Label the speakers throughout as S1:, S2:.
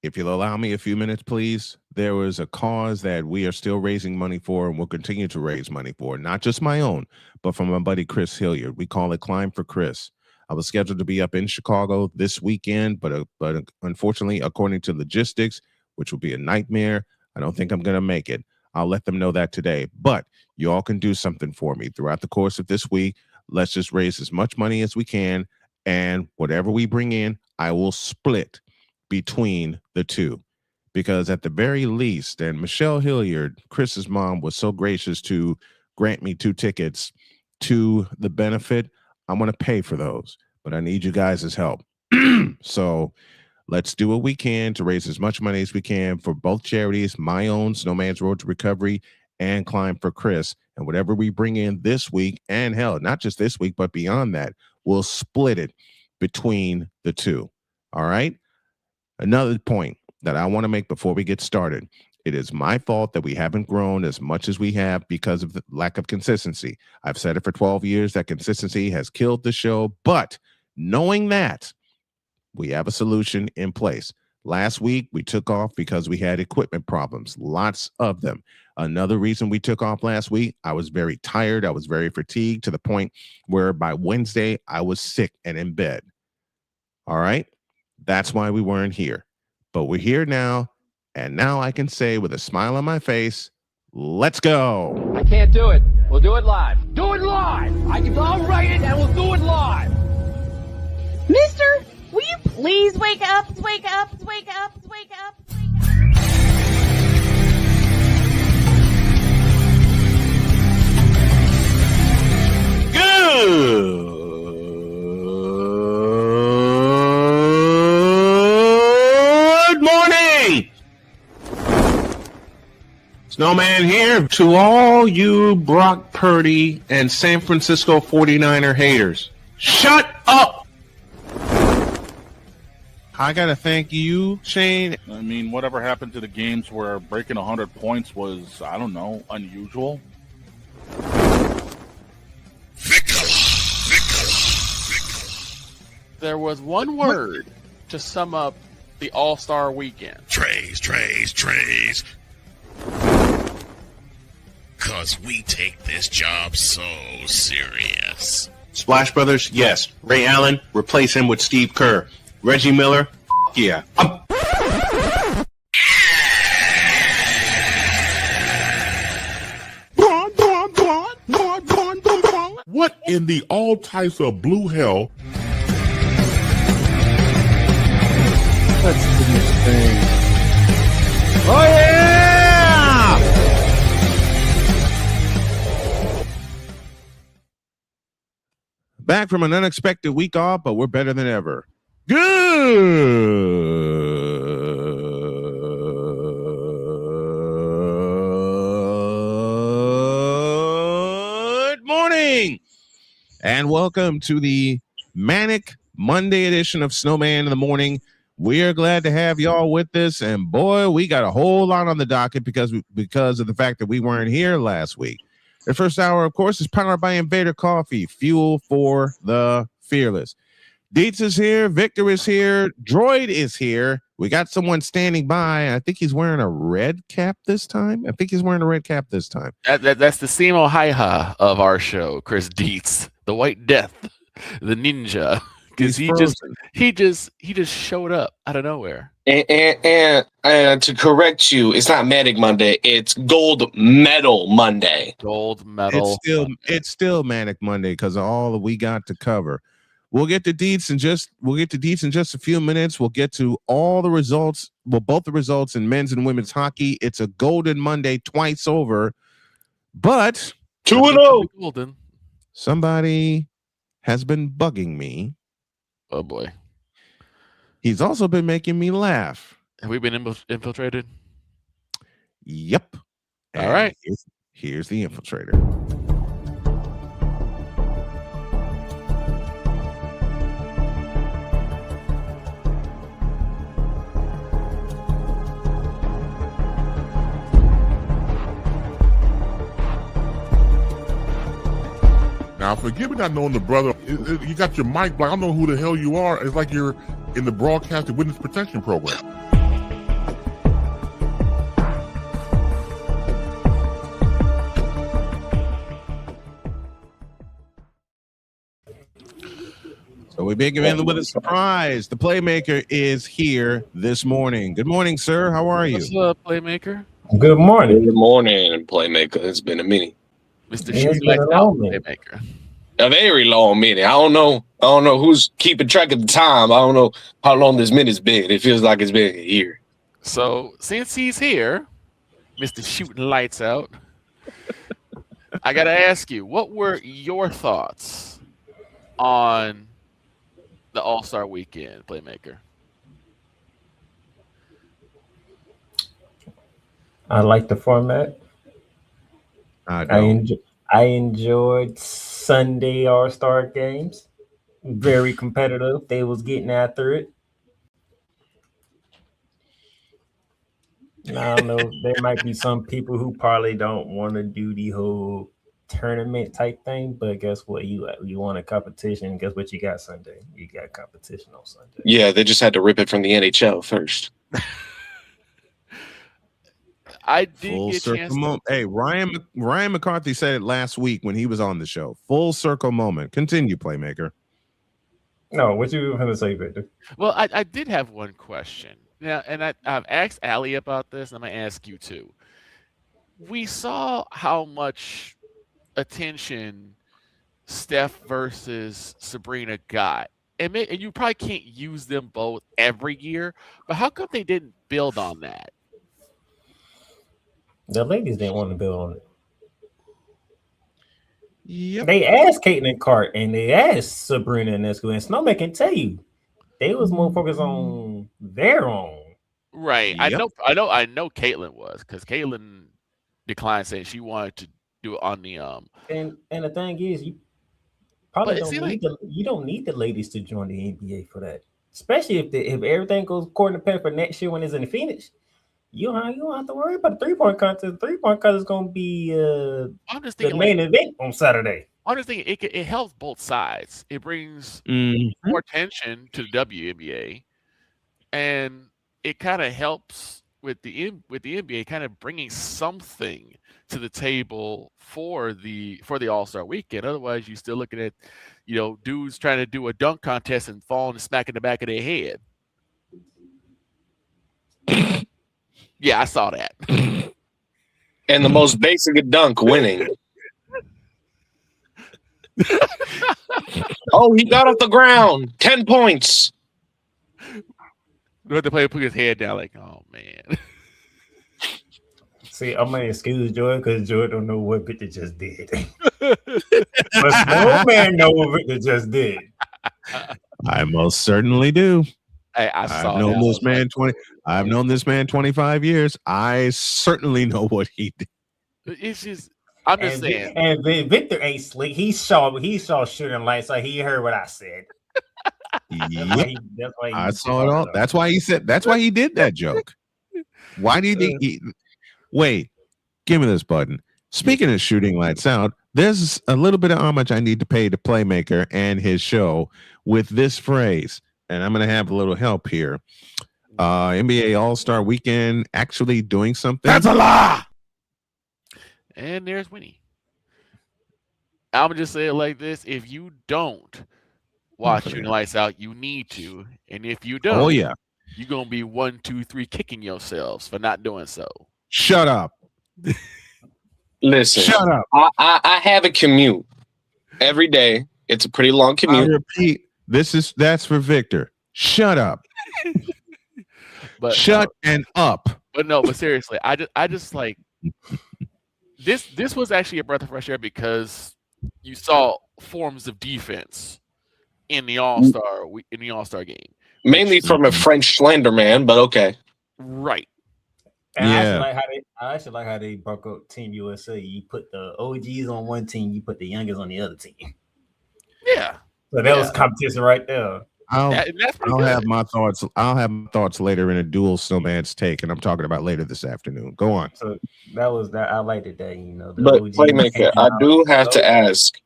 S1: if you'll allow me a few minutes, please. There was a cause that we are still raising money for and will continue to raise money for, not just my own, but from my buddy Chris Hilliard. We call it Climb for Chris. I was scheduled to be up in Chicago this weekend, but unfortunately, according to logistics, which will be a nightmare, I don't think I'm going to make it. I'll let them know that today. But you all can do something for me throughout the course of this week. Let's just raise as much money as we can, and whatever we bring in, I will split between the two, because at the very least, and Michelle Hilliard, Chris's mom, was so gracious to grant me 2 tickets to the benefit. I'm going to pay for those, but I need you guys' help. So let's do what we can to raise as much money as we can for both charities, my own Snowman's Road to Recovery and Climb for Chris. And whatever we bring in this week, and hell, not just this week, but beyond that, we'll split it between the two. All right. Another point that I want to make before we get started. It is my fault that we haven't grown as much as we have because of the lack of consistency. I've said it for 12 years that consistency has killed the show, but knowing that, we have a solution in place. Last week, we took off because we had equipment problems, lots of them. Another reason we took off last week, I was very tired. I was very fatigued to the point where by Wednesday, I was sick and in bed. All right. That's why we weren't here. But we're here now. And now I can say with a smile on my face, let's go.
S2: I can't do it. We'll do it live. Do it live. I'll write it and we'll do it live.
S3: Mister, will you please wake up, wake up, wake up, wake up, wake up.
S1: Good morning. Snowman here to all you Brock Purdy and San Francisco 49er haters. Shut up. I got to thank you, Shane.
S4: I mean, whatever happened to the games where breaking 100 points was, I don't know, unusual?
S5: There was one word to sum up the All-Star weekend.
S6: Trays. Because we take this job so serious.
S1: Splash Brothers, yes. Ray Allen, replace him with Steve Kerr. Reggie Miller, yeah.
S7: What in the all types of blue hell?
S8: Let's do this thing.
S1: Oh, yeah! Back from an unexpected week off, but we're better than ever. Good morning, and welcome to the Manic Monday edition of Snowman in the Morning. We are glad to have y'all with us, and boy, we got a whole lot on the docket because of the fact that we weren't here last week. The first hour, of course, is powered by Invader Coffee, fuel for the fearless. Dietz is here, Victor is here, Droid is here. We got someone standing by. I think he's wearing a red cap this time. That's the
S5: Simo Hi-Ha of our show, Chris Dietz, the White Death, the ninja. Because he just showed up out of nowhere.
S9: And to correct you, it's not Manic Monday. It's Gold Medal Monday.
S5: Gold Medal.
S1: It's still Manic Monday because of all that we got to cover. We'll get to Dietz in just a few minutes. We'll get to all the results. Well, both the results in men's and women's hockey. It's a Golden Monday twice over, but
S9: 2-0.
S5: Golden.
S1: Somebody has been bugging me.
S5: Oh boy.
S1: He's also been making me laugh.
S5: Have we been infiltrated?
S1: Yep.
S5: All right.
S1: Here's the infiltrator.
S7: Now, forgive me not knowing the brother. You got your mic, but I don't know who the hell you are. It's like you're in the broadcasting witness protection program.
S1: we begin with a surprise. The Playmaker is here this morning. Good morning, sir. How are you?
S5: What's up, Playmaker?
S8: Good morning.
S9: Good morning, Playmaker. It's been a minute.
S5: Mr.
S8: It's
S5: Shooting
S8: been a
S5: Lights Out,
S8: long minute.
S5: Playmaker.
S9: A very long minute. I don't know who's keeping track of the time. I don't know how long this minute's been. It feels like it's been a year.
S5: So since he's here, Mr. Shooting Lights Out, I gotta ask you, what were your thoughts on the All-Star Weekend, Playmaker?
S8: I like the format. I enjoyed Sunday All-Star games. Very competitive. They was getting after it. I don't know. There might be some people who probably don't want to do the whole tournament type thing, but guess what? You want a competition. Guess what you got Sunday? You got competition on Sunday.
S9: Yeah, they just had to rip it from the NHL first.
S5: I did
S1: Full
S5: get a
S1: circle
S5: chance.
S1: moment. Hey, Ryan McCarthy said it last week when he was on the show. Full circle moment. Continue, Playmaker.
S8: No, what you going to say, Victor?
S5: Well, I did have one question. Now, and I've asked Allie about this, and I'm going to ask you too. We saw how much attention Steph versus Sabrina got. And you probably can't use them both every year, but how come they didn't build on that?
S8: The ladies didn't want to build on it.
S1: Yep.
S8: They asked Caitlin Cart and they asked Sabrina and Esco, and Snowman can tell you they was more focused on their own.
S5: Right.
S1: Yep.
S5: I know Caitlin was, because Caitlin declined saying she wanted to do it on the
S8: And the thing is, you probably
S5: But
S8: you don't need the ladies to join the NBA for that. Especially if everything goes according to plan for next year when it's in Phoenix. You don't have to worry about the 3-point contest. 3-point contest is going to be
S5: I'm just
S8: the
S5: thinking
S8: main event on Saturday.
S5: I'm just thinking it helps both sides. It brings
S1: Mhm.
S5: more attention to the WNBA, and it kind of helps with the NBA kind of bringing something to the table for the All-Star Weekend. Otherwise, you're still looking at dudes trying to do a dunk contest and falling and smacking the back of their head. Yeah, I saw that.
S9: And the most basic of dunk winning. Oh, he got off the ground. 10 points.
S5: The player put his head down like, oh, man.
S8: See, I'm going to excuse Joy because Joy don't know what Victor just did. But Snowman know what Victor just did.
S1: I most certainly do.
S5: I've
S1: known this man 25 years. I certainly know what he did.
S5: It's just, I'm just saying.
S8: And Victor ain't slick. He saw shooting lights, so he heard what I said.
S1: Yep.
S8: That's why
S1: I saw it all. That's why he did that joke. Why did he wait? Give me this button. Speaking of shooting lights out, there's a little bit of homage I need to pay to Playmaker and his show with this phrase. And I'm going to have a little help here. NBA All-Star Weekend actually doing something.
S5: That's a lie. And there's Winnie. I'm going to just say it like this. If you don't watch Shooting Lights Out, you need to. And if you don't, you're going to be 1, 2, 3 kicking yourselves for not doing so.
S1: Shut up.
S9: Listen.
S1: Shut up.
S9: I have a commute every day. It's a pretty long commute.
S1: I repeat, that's for Victor. Shut up.
S5: But
S1: Shut and up.
S5: But seriously, I just like this was actually a breath of fresh air because you saw forms of defense in the All-Star game.
S9: Mainly from a French slender man, but okay.
S5: Right.
S8: And I actually like how they broke up Team USA. You put the OGs on one team, you put the youngest on the other team.
S5: Yeah.
S8: So that was competition right there.
S1: I'll have my thoughts. I'll have my thoughts later in a dual Snowman's take, and I'm talking about later this afternoon. Go on.
S8: So that was that. I liked it that
S9: But Playmaker, I do have to ask.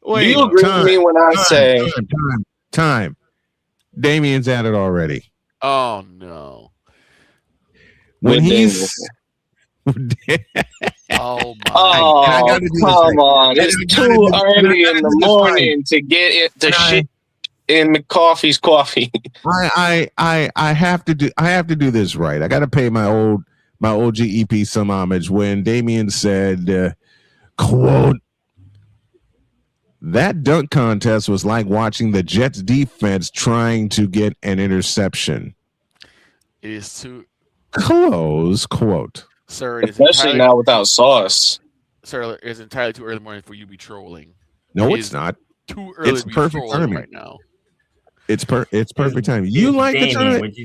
S9: Do you agree with me when I say
S1: time? Damien's at it already.
S5: Oh no.
S1: When he's
S5: oh my!
S9: Oh, come on! It's too early in the morning to get it to shit. in McCarthy's coffee.
S1: I have to do this right. I got to pay my old GEP some homage when Damian said, quote, that dunk contest was like watching the Jets defense trying to get an interception.
S5: It is too
S1: close quote.
S5: Sir, it is
S9: Especially now without sauce.
S5: Sir, it's entirely too early in the morning for you to be trolling.
S1: No, it's not.
S5: Too early
S1: it's
S5: to be
S1: perfect
S5: trolling
S1: timing
S5: right now.
S1: It's perfect timing. You like the tournament?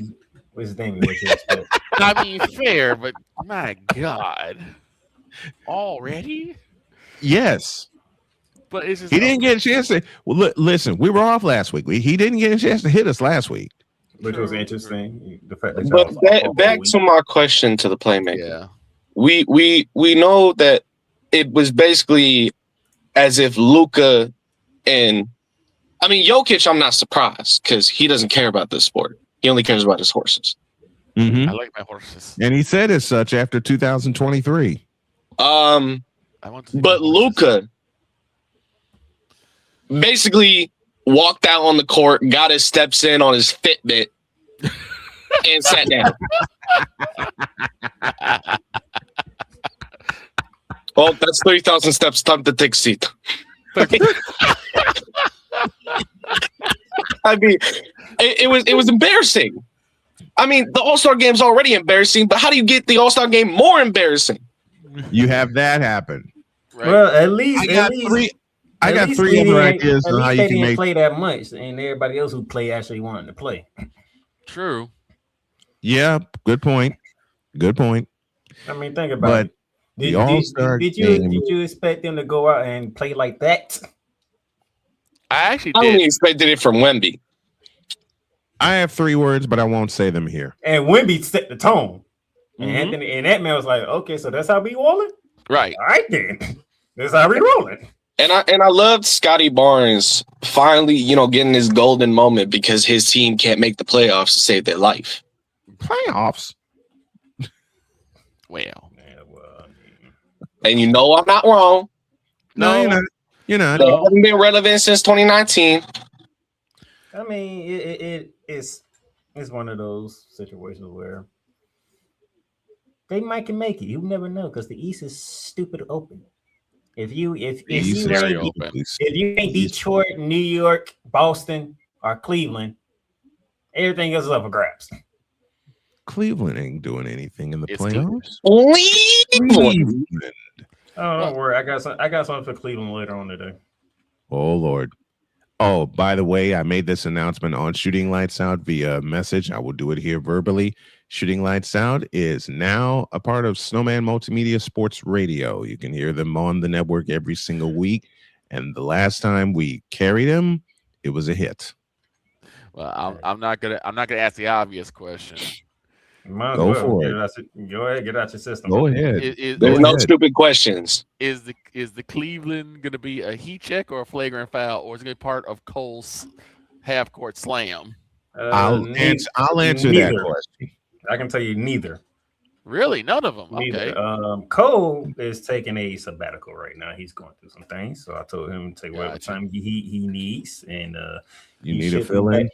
S8: What's Damien? What you expect?
S5: I mean, fair, but my God, already?
S1: Yes.
S5: But it's just
S1: he didn't get a chance to. Well, listen, we were off last week. He didn't get a chance to hit us last week,
S8: which was interesting. The fact that
S9: but back to my question to the playmaker.
S5: Yeah,
S9: we know that it was basically as if Luka and Jokic. I'm not surprised because he doesn't care about this sport. He only cares about his horses.
S1: Mm-hmm.
S5: I like my horses,
S1: and he said as such after 2023.
S9: But Luka basically walked out on the court, got his steps in on his Fitbit, and sat down. Well, that's 3,000 steps. Time to take a seat. I mean, it was embarrassing. I mean, the All-Star Game's already embarrassing, but how do you get the All-Star Game more embarrassing?
S1: You have that happen.
S5: Right?
S8: Well, at least
S1: I got three other ideas on how you can make
S8: play that much, and everybody else who play actually wanted to play.
S5: True.
S1: Yeah, good point. Good point.
S8: I mean, think about it. Did you expect them to go out and play like that?
S5: I
S9: only expected it from Wemby.
S1: I have 3 words, but I won't say them here.
S8: And Wemby set the tone. And Anthony and that man was like, okay, so that's how we rolling?
S5: Right.
S8: All right then. That's how we rolling.
S9: And I loved Scotty Barnes finally, getting his golden moment because his team can't make the playoffs to save their life.
S1: Playoffs?
S5: Well.
S9: And I'm not wrong.
S1: No, you're not.
S9: They haven't been relevant since 2019.
S8: I mean, it's one of those situations where they might can make it. You never know because the East is stupid open. If you ain't Detroit, New York, Boston, or Cleveland, everything else is up for grabs.
S1: Cleveland ain't doing anything in the playoffs.
S9: Cleveland.
S8: Oh, don't worry. I got something for Cleveland later on today.
S1: Oh Lord. Oh, by the way, I made this announcement on Shooting Lights Out via message. I will do it here verbally. Shooting Lights Out is now a part of Snowman Multimedia Sports Radio. You can hear them on the network every single week. And the last time we carried them, it was a hit.
S5: Well, I'm not gonna ask the obvious question.
S1: Go for it.
S8: Go ahead, get out your system.
S1: Go ahead.
S9: There's no stupid questions.
S5: Is the Cleveland going to be a heat check or a flagrant foul, or is it going to be part of Cole's half court slam?
S1: I'll answer that question.
S8: I can tell you neither.
S5: Really, none of them.
S8: Neither.
S5: Okay.
S8: Cole is taking a sabbatical right now. He's going through some things, so I told him to take whatever time he needs, and
S1: you need to fill in.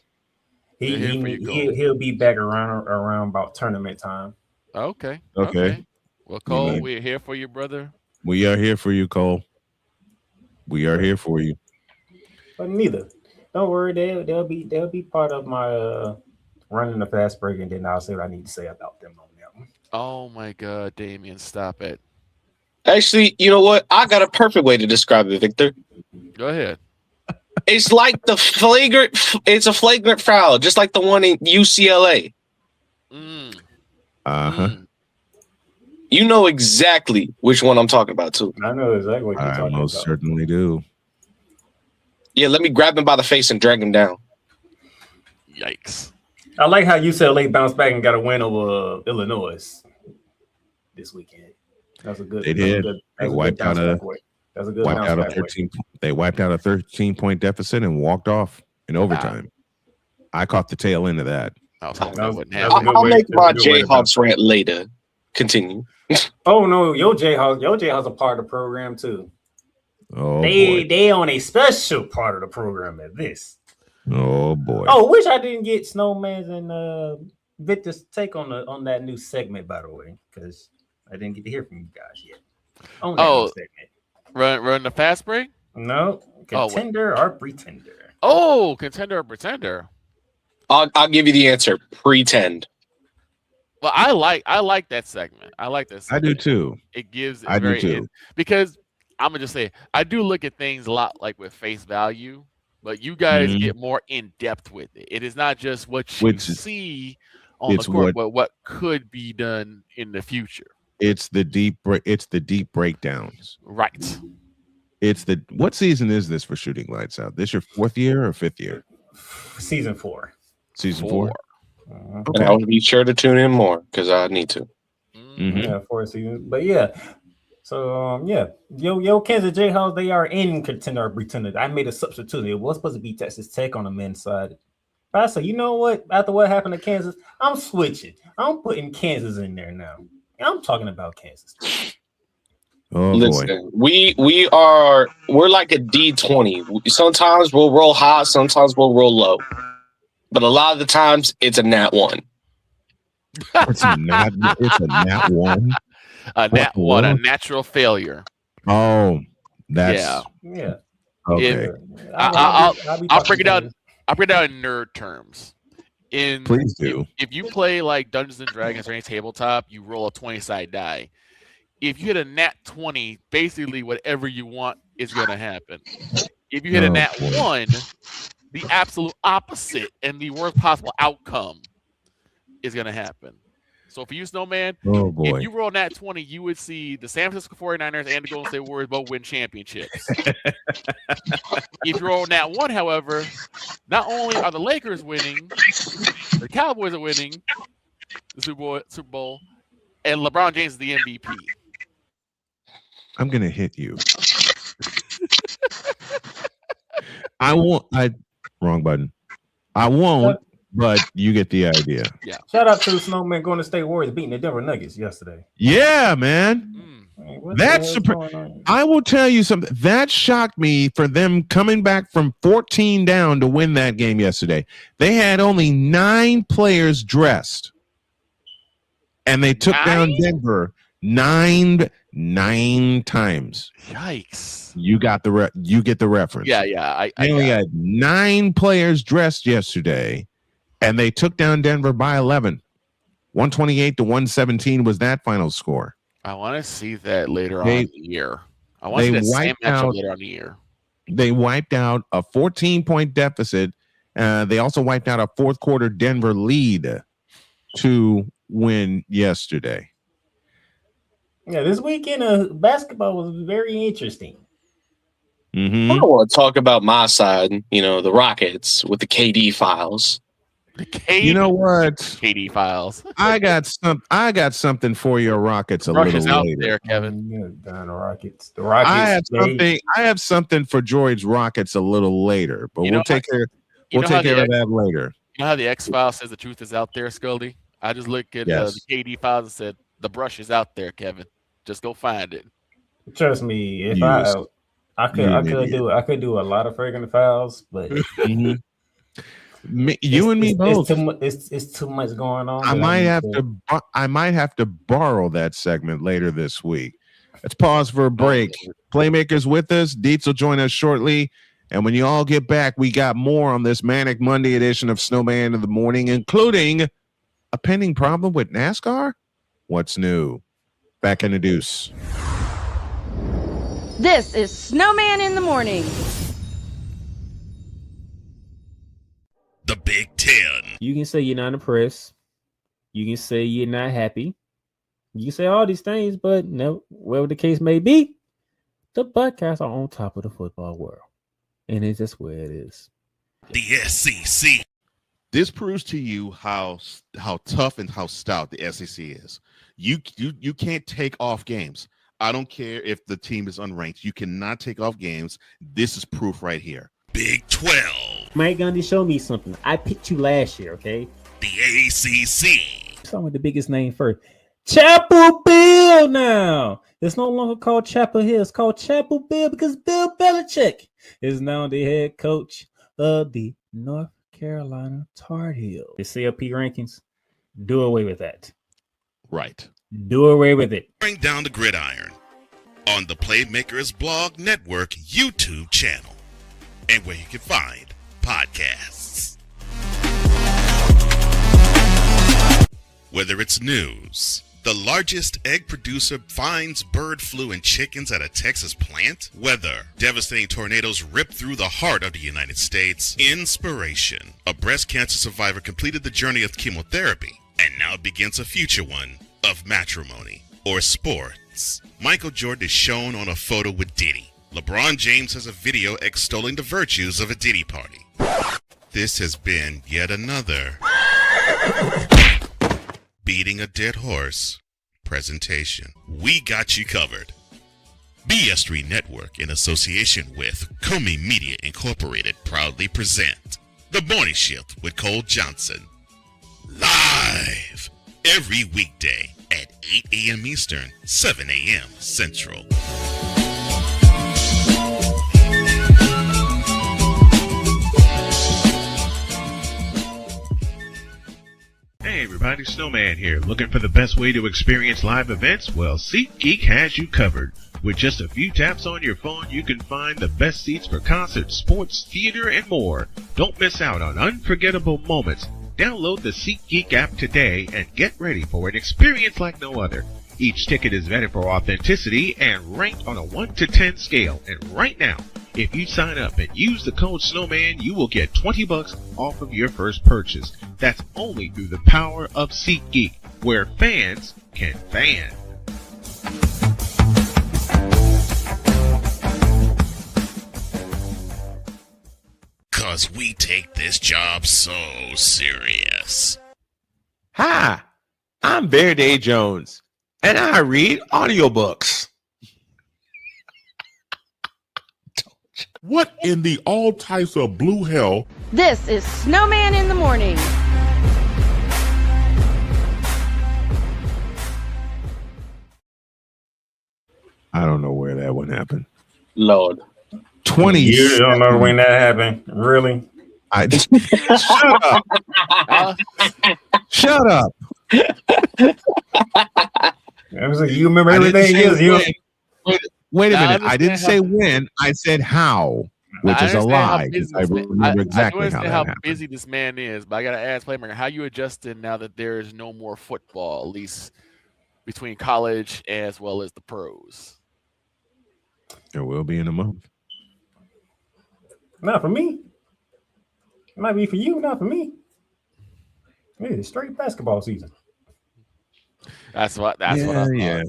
S8: He'll be back around about tournament time.
S5: Okay. Well, Cole, we're here for you, brother.
S1: We are here for you, Cole. We are here for you.
S8: But neither. Don't worry, they'll be part of my running the fast break, and then I'll say what I need to say about them on that one.
S5: Oh my God, Damian, stop it.
S9: Actually, you know what? I got a perfect way to describe it, Victor.
S5: Go ahead.
S9: It's like it's a flagrant foul, just like the one in UCLA. You know exactly which one I'm talking about, too.
S8: I know exactly what you're talking about.
S1: I most certainly do.
S9: Yeah, let me grab him by the face and drag him down.
S5: Yikes.
S8: I like how UCLA bounced back and got a win over Illinois this weekend. That's a good.
S1: They did. They wiped out a 13-point deficit and walked off in overtime. I caught the tail end of that.
S9: I'll make my Jayhawks rant later. Continue.
S8: Oh no, your Jayhawks are part of the program too.
S1: Oh,
S8: they on a special part of the program at this.
S1: Oh boy.
S8: Oh, wish I didn't get Snowman's and Victor's take on that new segment, by the way, because I didn't get to hear from you guys yet. On that new segment.
S5: Run the fast break?
S8: No, contender or pretender.
S5: Oh, contender or pretender.
S9: I'll give you the answer. Pretend.
S5: Well, I like that segment. I like that segment.
S1: I do too.
S5: It gives
S1: I do too.
S5: Because I'm gonna just say I do look at things a lot like with face value, but you guys get more in depth with it. It is not just what you see on the court, but what could be done in the future.
S1: It's the deep breakdowns.
S5: Right.
S1: It's what season is this for Shooting Lights Out? This your 4th year or 5th year?
S8: Season 4.
S1: Season 4.
S9: Okay. And I will be sure to tune in more because I need to.
S8: Yeah, 4 seasons. But yeah. So yo, Kansas Jayhawks, they are in contender or pretender. I made a substitute. It was supposed to be Texas Tech on the men's side. But I said, you know what? After what happened to Kansas, I'm switching. I'm putting Kansas in there now. I'm talking about Kansas.
S1: Oh,
S9: listen, boy. we're like a D20. Sometimes we'll roll high, sometimes we'll roll low. But a lot of the times it's a nat 1.
S1: It's a nat 1.
S5: A nat 1, a natural failure.
S1: Oh, that's
S8: yeah.
S1: Okay.
S5: I'll break it down. I'll break it down in nerd terms.
S1: Please do.
S5: If you play like Dungeons and Dragons or any tabletop, you roll a 20-sided die. If you hit a nat 20, basically whatever you want is going to happen. If you hit a nat 1, the absolute opposite and the worst possible outcome is going to happen. So for you, Snowman, if you roll nat 20, you would see the San Francisco 49ers and the Golden State Warriors both win championships. If you roll nat 1, however, not only are the Lakers winning, the Cowboys are winning the Super Bowl, and LeBron James is the MVP.
S1: I'm going to hit you. Wrong button. I won't. But you get the idea.
S5: Yeah.
S8: Shout out to the Snowman Golden State Warriors beating the Denver Nuggets yesterday.
S1: Yeah, man. That's I will tell you something. That shocked me for them coming back from 14 down to win that game yesterday. They had only 9 players dressed. And they took down Denver 9 times.
S5: Yikes.
S1: You get the reference.
S5: Yeah.
S1: They only had 9 players dressed yesterday. And they took down Denver by 11. 128-117 was that final score.
S5: I want to see that later on in the year. I want to see that same matchup later on in the year.
S1: They wiped out a 14-point deficit. They also wiped out a fourth quarter Denver lead to win yesterday.
S8: Yeah, this weekend basketball was very interesting.
S9: I don't want to talk about my side, the Rockets with the KD files.
S1: You know what?
S5: KD files.
S1: I got something for your Rockets a little
S5: out
S1: later.
S5: There, Kevin.
S8: The Rockets. I
S1: have something for George's Rockets a little later, but we'll take care of that later.
S5: You know how the X file says the truth is out there, Scully? I just looked at the KD files and said the brush is out there, Kevin. Just go find it.
S8: Trust me, if I could do a lot of fragrant files, but.
S1: You and me both.
S8: It's too much going on.
S1: I might have to borrow that segment later this week. Let's pause for a break. Playmakers with us. Dietz will join us shortly. And when you all get back, we got more on this Manic Monday edition of Snowman in the Morning, including a pending problem with NASCAR. What's new? Back in the deuce.
S3: This is Snowman in the Morning.
S6: The Big Ten.
S10: You can say you're not impressed. You can say you're not happy. You can say all these things, but no, whatever the case may be, the Buckeyes are on top of the football world. And it's just where it is.
S6: The SEC.
S7: This proves to you how tough and how stout the SEC is. You can't take off games. I don't care if the team is unranked. You cannot take off games. This is proof right here.
S6: Big 12.
S10: Mike Gundy, show me something. I picked you last year, okay?
S6: The ACC.
S10: Start with the biggest name first. Chapel Bill now. It's no longer called Chapel Hill. It's called Chapel Bill because Bill Belichick is now the head coach of the North Carolina Tar Heels. The CLP rankings, do away with that.
S7: Right.
S10: Do away with it.
S6: Bring down the gridiron on the Playmakers Blog Network YouTube channel and where you can find podcasts. Whether it's news, the largest egg producer finds bird flu in chickens at a Texas plant, weather, devastating tornadoes rip through the heart of the United States, inspiration, a breast cancer survivor completed the journey of chemotherapy and now begins a future one of matrimony or sports. Michael Jordan is shown on a photo with Diddy. LeBron James has a video extolling the virtues of a Diddy party. This has been yet another beating a dead horse presentation. We got you covered. BS3 Network, in association with Comey Media Incorporated, proudly present The Morning Shift with Cole Johnson. Live every weekday at 8 a.m. Eastern, 7 a.m. Central.
S11: Hey everybody, Snowman here. Looking for the best way to experience live events? Well, SeatGeek has you covered. With just a few taps on your phone, you can find the best seats for concerts, sports, theater, and more. Don't miss out on unforgettable moments. Download the SeatGeek app today and get ready for an experience like no other. Each ticket is vetted for authenticity and ranked on a 1 to 10 scale. And right now, if you sign up and use the code SNOWMAN, you will get $20 off of your first purchase. That's only through the power of SeatGeek, where fans can fan.
S6: Cause we take this job so serious.
S1: Hi, I'm Verde Jones, and I read audiobooks.
S12: What in the all types of blue hell?
S3: This is Snowman in the Morning.
S1: I don't know where that one happened.
S9: Lord.
S1: 20.
S8: You don't know when that happened, really?
S1: Shut up. Shut up.
S8: You remember everything?
S1: Wait a minute. I didn't say when. I said how, which is a lie. I remember exactly how that happened.
S5: Busy this man is, but I got to ask Playmaker, how you adjusting now that there is no more football, at least between college as well as the pros?
S1: There will be in a month.
S8: Not for me. It might be for you, not for me. It's straight basketball season.
S5: That's what I thought.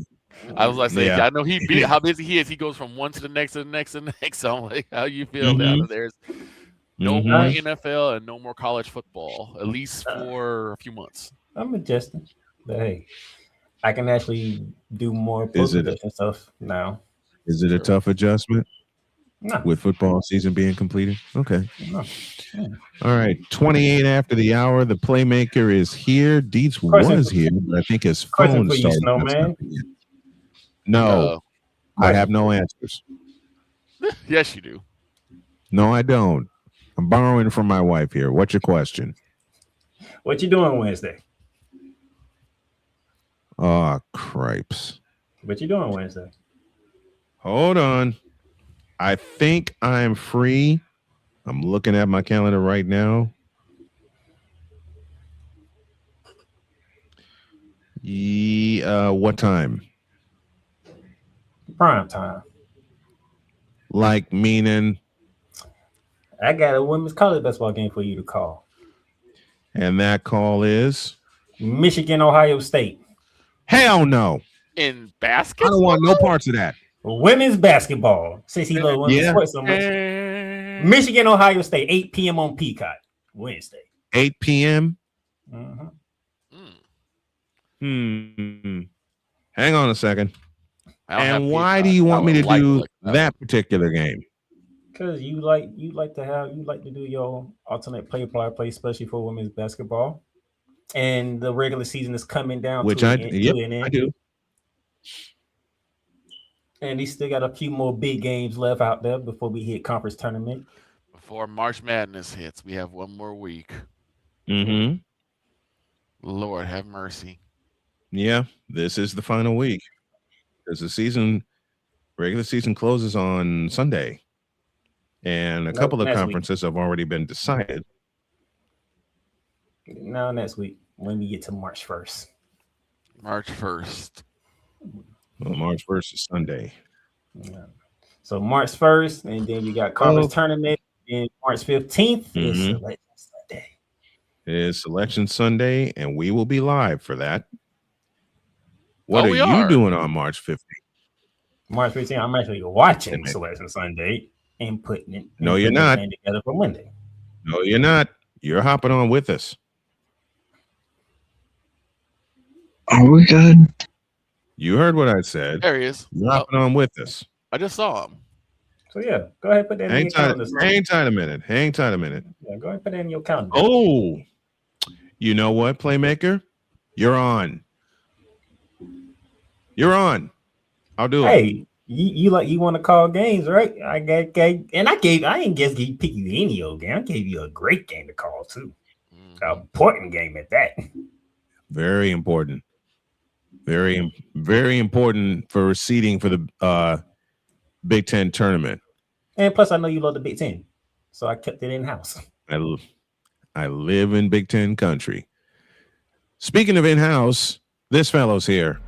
S5: I was like, saying, I know how busy he is. He goes from one to the next to the next to the next. So I'm like, how you feel now that there's no more NFL and no more college football, at least for a few months?
S8: I'm adjusting, but hey, I can actually do more post-production stuff now.
S1: Is it a tough adjustment?
S8: No.
S1: With football season being completed? Okay. No. Yeah. All right. 28 after the hour. The Playmaker is here. Dietz was here, but I think his phone started. No. I have no answers.
S5: Yes, you do.
S1: No, I don't. I'm borrowing from my wife here. What's your question?
S8: What you doing Wednesday?
S1: Oh, cripes.
S8: What you doing Wednesday?
S1: Hold on. I think I'm free. I'm looking at my calendar right now. What time?
S8: Prime time.
S1: Like meaning?
S8: I got a women's college basketball game for you to call.
S1: And that call is?
S8: Michigan, Ohio State.
S1: Hell no.
S5: In basketball?
S1: I don't want no parts of that.
S8: Women's basketball. Since he loves women's sports so much. Michigan, Ohio State, 8 p.m. on Peacock, Wednesday.
S1: 8 p.m.? Hang on a second. And why do you want me to do that particular game?
S8: Because you like to do your alternate play, especially for women's basketball. And the regular season is coming down.
S1: Which I do.
S8: And he still got a few more big games left out there before we hit conference tournament.
S5: Before March Madness hits, we have one more week.
S1: Mm-hmm.
S5: Lord have mercy.
S1: Yeah, this is the final week. Because the regular season closes on Sunday. And a couple of conferences have already been decided.
S8: No, next week when we get to March 1st.
S5: March 1st.
S1: Well, March 1st is Sunday.
S8: Yeah. So March 1st, and then we got conference tournament. And March 15th is Selection Sunday.
S1: It is Selection Sunday, and we will be live for that. What are you doing on March 15th?
S8: March 15th, I'm actually watching Selection Sunday and putting it.
S1: No, you're not.
S8: Together for Monday.
S1: No, you're not. You're hopping on with us.
S13: Are we good?
S1: You heard what I said.
S5: There he is.
S1: You're hopping on with us.
S5: I just saw him.
S8: So yeah, go ahead and put that in your calendar.
S1: Hang tight a minute.
S8: Yeah, go ahead and put that in your calendar.
S1: Oh, you know what, Playmaker? You're on. You're on. I'll do it.
S8: Hey, you want to call games, right? I didn't just pick you any old game. I gave you a great game to call too. An important game at that.
S1: Very important. Very, very important for seeding for the Big Ten tournament.
S8: And plus, I know you love the Big Ten, so I kept it in house.
S1: I live in Big Ten country. Speaking of in house, this fellow's here.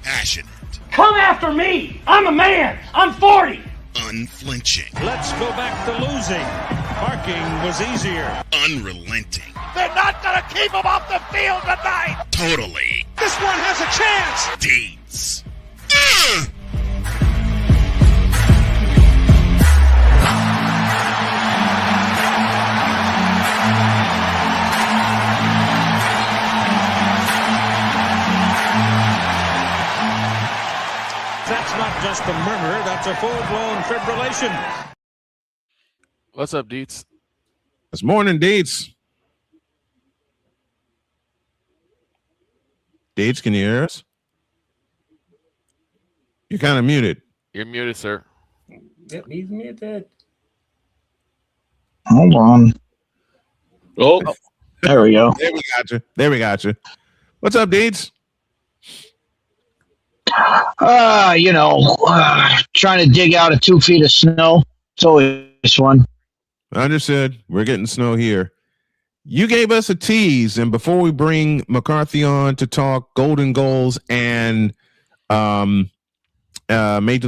S6: Passionate.
S2: Come after me. I'm a man. I'm 40.
S6: Unflinching.
S14: Let's go back to losing. Parking was easier.
S6: Unrelenting.
S14: They're not going to keep him off the field tonight.
S6: Totally.
S14: This one has a chance.
S6: Deeds.
S14: That's not just a murmur, that's a full-blown fibrillation.
S5: What's up, Deets?
S1: It's morning, Deets. Deets, can you hear us? You're kind of muted.
S5: You're muted, sir.
S8: Yep, he's muted.
S13: Hold on.
S9: Oh,
S13: there we go.
S1: There we got you. What's up, Deets?
S13: Trying to dig out 2 feet of snow. It's always fun.
S1: Understood. We're getting snow here. You gave us a tease, and before we bring McCarthy on to talk golden goals and Major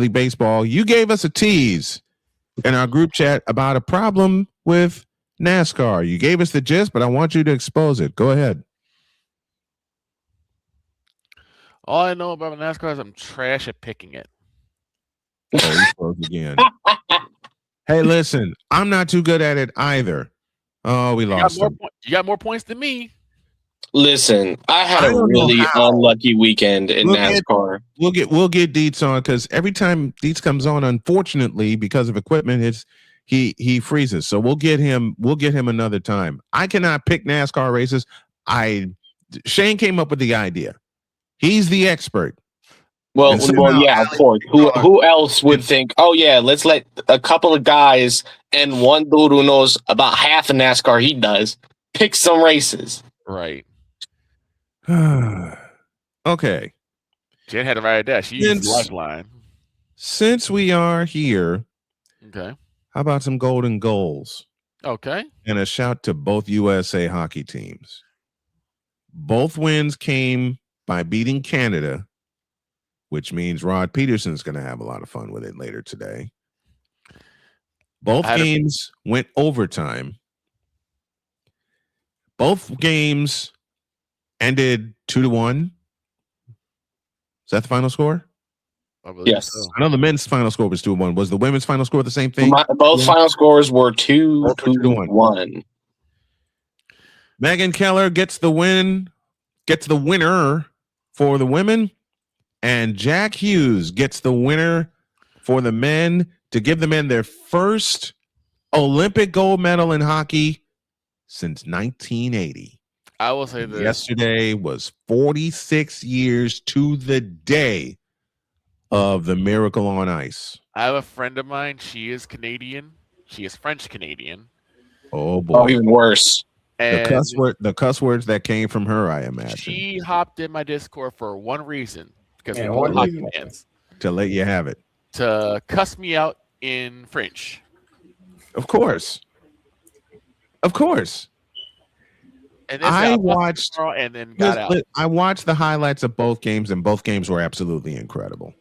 S1: League Baseball, you gave us a tease in our group chat about a problem with NASCAR. You gave us the gist, but I want you to expose it. Go ahead.
S5: All I know about NASCAR is I'm trash at picking it.
S1: Oh, you froze again. Hey, listen, I'm not too good at it either. Oh, we lost.
S5: You got more points than me.
S9: Listen, I had a really unlucky weekend in NASCAR.
S1: We'll get Deets on because every time Deets comes on, unfortunately, because of equipment, he freezes. So we'll get him another time. I cannot pick NASCAR races. Shane came up with the idea. He's the expert.
S9: Well, yeah, of course. Who else would think, oh, yeah, let's let a couple of guys and one dude who knows about half of NASCAR he does pick some races.
S5: Right.
S1: Okay.
S5: Jen had a right idea. She used the lifeline.
S1: Since we are here,
S5: okay,
S1: how about some golden goals?
S5: Okay.
S1: And a shout to both USA hockey teams. Both wins came by beating Canada, which means Rod Peterson's going to have a lot of fun with it later today. Both games went overtime. Both games ended 2-1. Is that the final score?
S9: Yes.
S5: So.
S1: I know the men's final score was 2-1. Was the women's final score the same thing?
S9: Both final scores were 2-1.
S1: Megan Keller gets the winner for the women, and Jack Hughes gets the winner for the men to give the men their first Olympic gold medal in hockey since 1980.
S5: I will say this.
S1: Yesterday was 46 years to the day of the Miracle on Ice.
S5: I have a friend of mine. She is Canadian. She is French Canadian.
S1: Oh boy,
S9: even worse.
S1: The
S5: And
S1: cuss words that came from her, I imagine,
S5: she hopped in my Discord for one reason, because
S8: Yeah,
S5: we're
S8: what
S5: both hockey
S8: reason?
S5: fans,
S1: to let you have it.
S5: to cuss me out in French.
S1: Of course.
S5: And then
S1: I watched
S5: and then got out.
S1: I watched the highlights of both games, and both games were absolutely incredible.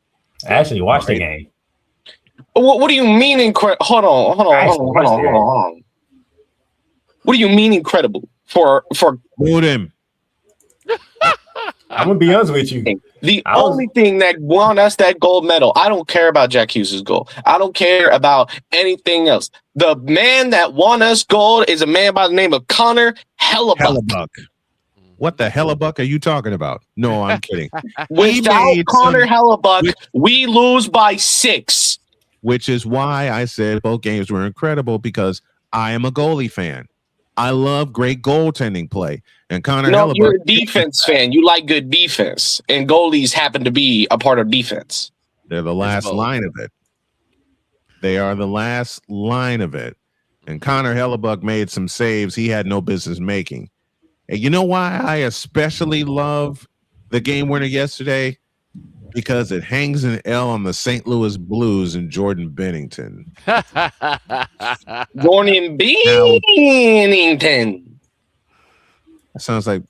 S8: I actually watched the game.
S9: What do you mean incredible? Hold on. What do you mean incredible? For
S1: Boot him.
S8: I'm gonna be honest with you.
S9: The only thing that won us that gold medal, I don't care about Jack Hughes' goal. I don't care about anything else. The man that won us gold is a man by the name of Connor Hellebuck.
S1: What the Hellebuck are you talking about? No, I'm kidding.
S9: Without Connor Hellebuck, we lose by 6.
S1: Which is why I said both games were incredible, because I am a goalie fan. I love great goaltending play. And Connor Hellebuck.
S9: You're a defense fan. You like good defense. And goalies happen to be a part of defense.
S1: They're the last line of it. They are the last line of it. And Connor Hellebuck made some saves he had no business making. And you know why I especially love the game winner yesterday? Because it hangs an L on the St. Louis Blues and Jordan Bennington.
S9: Jordan Bennington.
S1: That sounds like,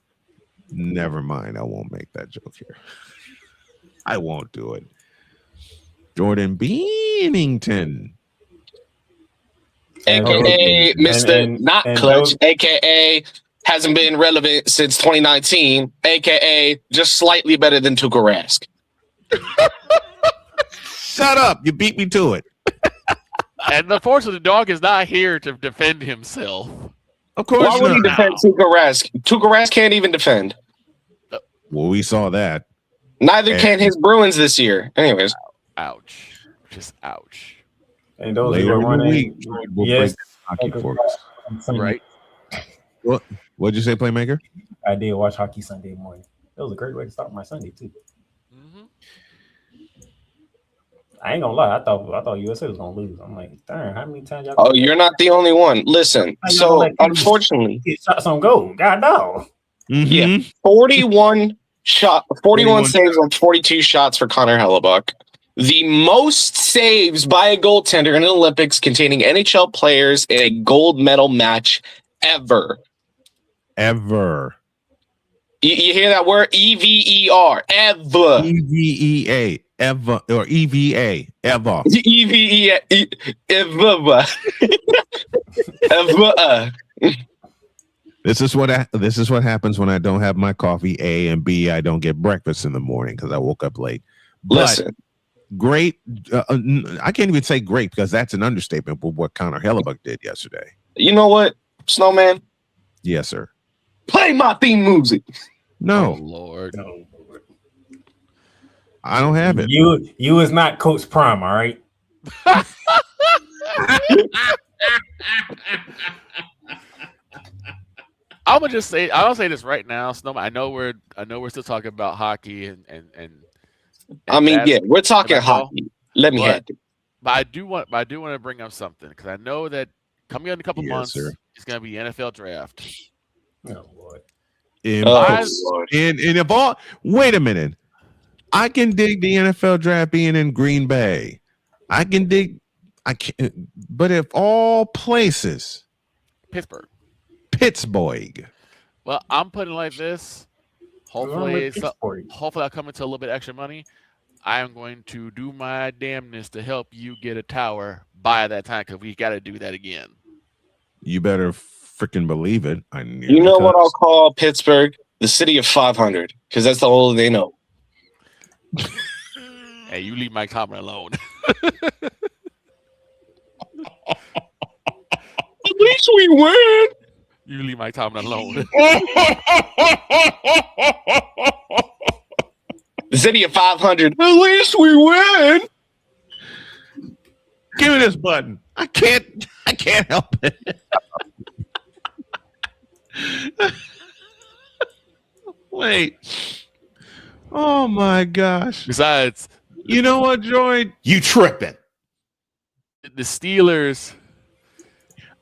S1: never mind. I won't make that joke here. I won't do it. Jordan Bennington.
S9: AKA Mr. Not Clutch, AKA hasn't been relevant since 2019, AKA just slightly better than Tuukka Rask.
S1: Shut up. You beat me to it.
S5: And unfortunately, the dog is not here to defend himself.
S1: Of course
S9: Why would he defend Tuukka Rask? Tuukka Rask can't even defend.
S1: Well, we saw that.
S9: Neither can his Bruins this year. Anyways.
S5: Ouch. Just ouch.
S8: And those
S1: Later
S8: who are
S1: in the
S8: running,
S1: week, we'll
S8: yes,
S1: break down hockey for us.
S5: Right.
S1: What'd you say, Playmaker?
S8: I did watch hockey Sunday morning. It was a great way to start my Sunday too. I ain't gonna lie. I thought USA was gonna lose. I'm like, darn, how many times y'all?
S9: Oh, you're not the only one. Listen, so unfortunately,
S8: get shots on goal. God dog.
S9: Yeah, 41 saves on 42 shots for Connor Hellebuck. The most saves by a goaltender in the Olympics containing NHL players in a gold medal match ever.
S1: Ever.
S9: You hear that word? EVER. Ever.
S1: EVEA. Ever. Or EVA. Ever.
S9: EVEA. Ever. Ever.
S1: This is what happens when I don't have my coffee. A, and B, I don't get breakfast in the morning because I woke up late. But
S9: listen,
S1: great. I can't even say great because that's an understatement. But what Connor Hellebuck did yesterday.
S9: You know what, Snowman?
S1: Yes, sir.
S9: Play my theme music.
S1: No,
S5: oh, Lord.
S8: No.
S1: I don't have it.
S8: You is not Coach Prime, all right?
S5: I'm gonna just say, I'll say this right now, Snowman. I know we're still talking about hockey and
S9: I mean, yeah, we're talking hockey. Let me have it.
S5: But I do want to bring up something because I know that coming in a couple months, it's gonna be NFL draft.
S8: Oh Lord.
S1: Wait a minute. I can dig the NFL draft being in Green Bay. I can't, but if all places,
S5: Pittsburgh.
S1: Well,
S5: I'm putting it like this. Hopefully I'll come into a little bit extra money. I am going to do my damnness to help you get a tower by that time because we got to do that again.
S1: You better freaking believe it.
S9: You know what I'll call Pittsburgh? The city of 500 because that's the whole they know.
S5: Hey, you leave Mike Tomlin alone.
S9: At least we win.
S5: You leave Mike Tomlin alone.
S9: The city of 500. At least we win.
S1: Give me this button. I can't help it. Wait. Oh my gosh.
S5: Besides,
S1: you know what, Joy?
S7: You tripping.
S5: The Steelers.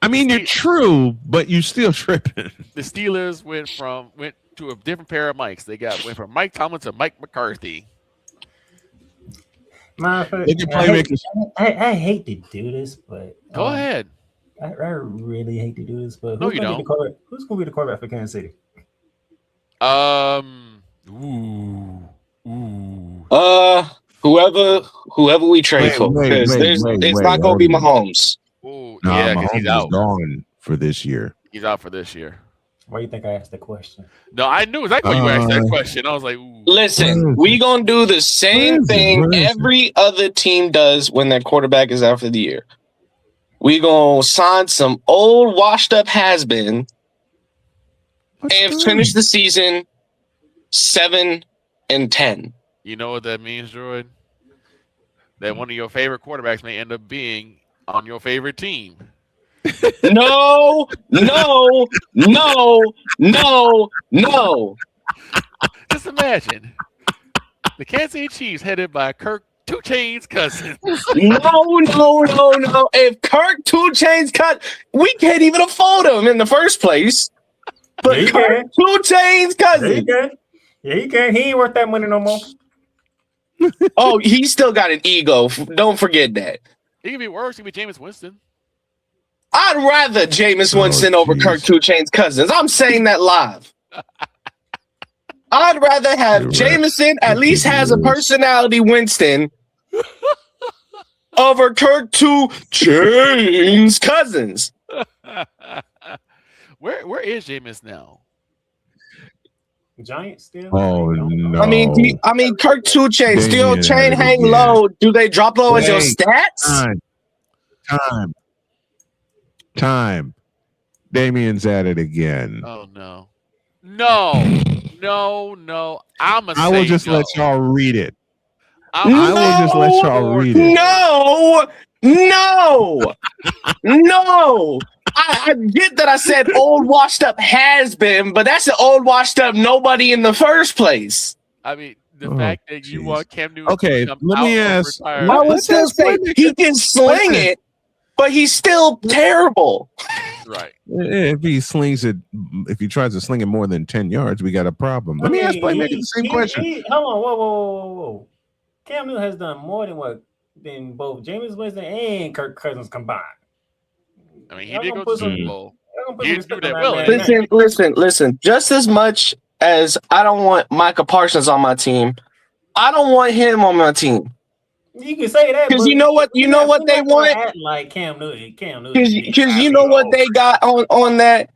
S1: I mean, you're true, but you still tripping.
S5: The Steelers went to a different pair of mics. They went from Mike Tomlin to Mike McCarthy.
S8: I hate to do this, but
S5: go ahead.
S8: I really hate to do this, but
S5: no, you don't.
S8: Who's going to be the quarterback for Kansas City?
S9: Whoever we trade for, because it's not going to be Mahomes.
S5: Yeah, because he's out.
S1: Gone for this year.
S5: He's out for this year.
S8: Why do you think I asked the question?
S5: No, I knew exactly why you asked that question. I was like, ooh.
S9: Listen, we gonna do the same thing every other team does when their quarterback is out for the year. We gonna sign some old washed up has-been and finish the season 7-10.
S5: You know what that means, Droid? That one of your favorite quarterbacks may end up being on your favorite team.
S9: No.
S5: Just imagine the Kansas City Chiefs headed by Kirk 2 Chainz Cousins.
S9: No. If Kirk 2 Chainz cut, we can't even afford him in the first place. But Kirk 2 Chainz Cousins.
S8: Yeah, he can. He ain't worth that money no more.
S9: Oh, he still got an ego. Don't forget that.
S5: He can be worse. He can be Jameis Winston.
S9: I'd rather Jameis Winston over Kirk 2 Chainz Cousins. I'm saying that live. I'd rather have Jameson, at least has a personality, Winston, over Kirk 2 Chainz Cousins.
S5: Where is Jameis now?
S8: Giants still?
S1: Oh no!
S9: I mean, Kirk 2 Chainz still chain hang low. Do they drop low as your stats?
S1: Time. Damien's at it again.
S5: Oh no! I
S1: will just let y'all read it.
S9: I will just let y'all read it. No. I get that I said old washed up has been, but that's an old washed up nobody in the first place.
S5: I mean, the fact that you want Cam Newton.
S1: Okay, let me ask.
S9: I would still say he can sling it, but he's still terrible.
S5: Right.
S1: If he slings it, if he tries to sling it more than 10 yards, we got a problem. Let me ask Playmaker the same question.
S8: Hold on, whoa. Cam Newton has done more than both Jameis Winston and Kirk Cousins combined.
S5: I mean, he did go to the Super Bowl.
S8: He
S5: didn't do that well.
S9: Listen. Just as much as I don't want Micah Parsons on my team, I don't want him on my team.
S8: You can say that
S9: because you know what they want.
S8: Like Cam Newton.
S9: Because you know what they got on that.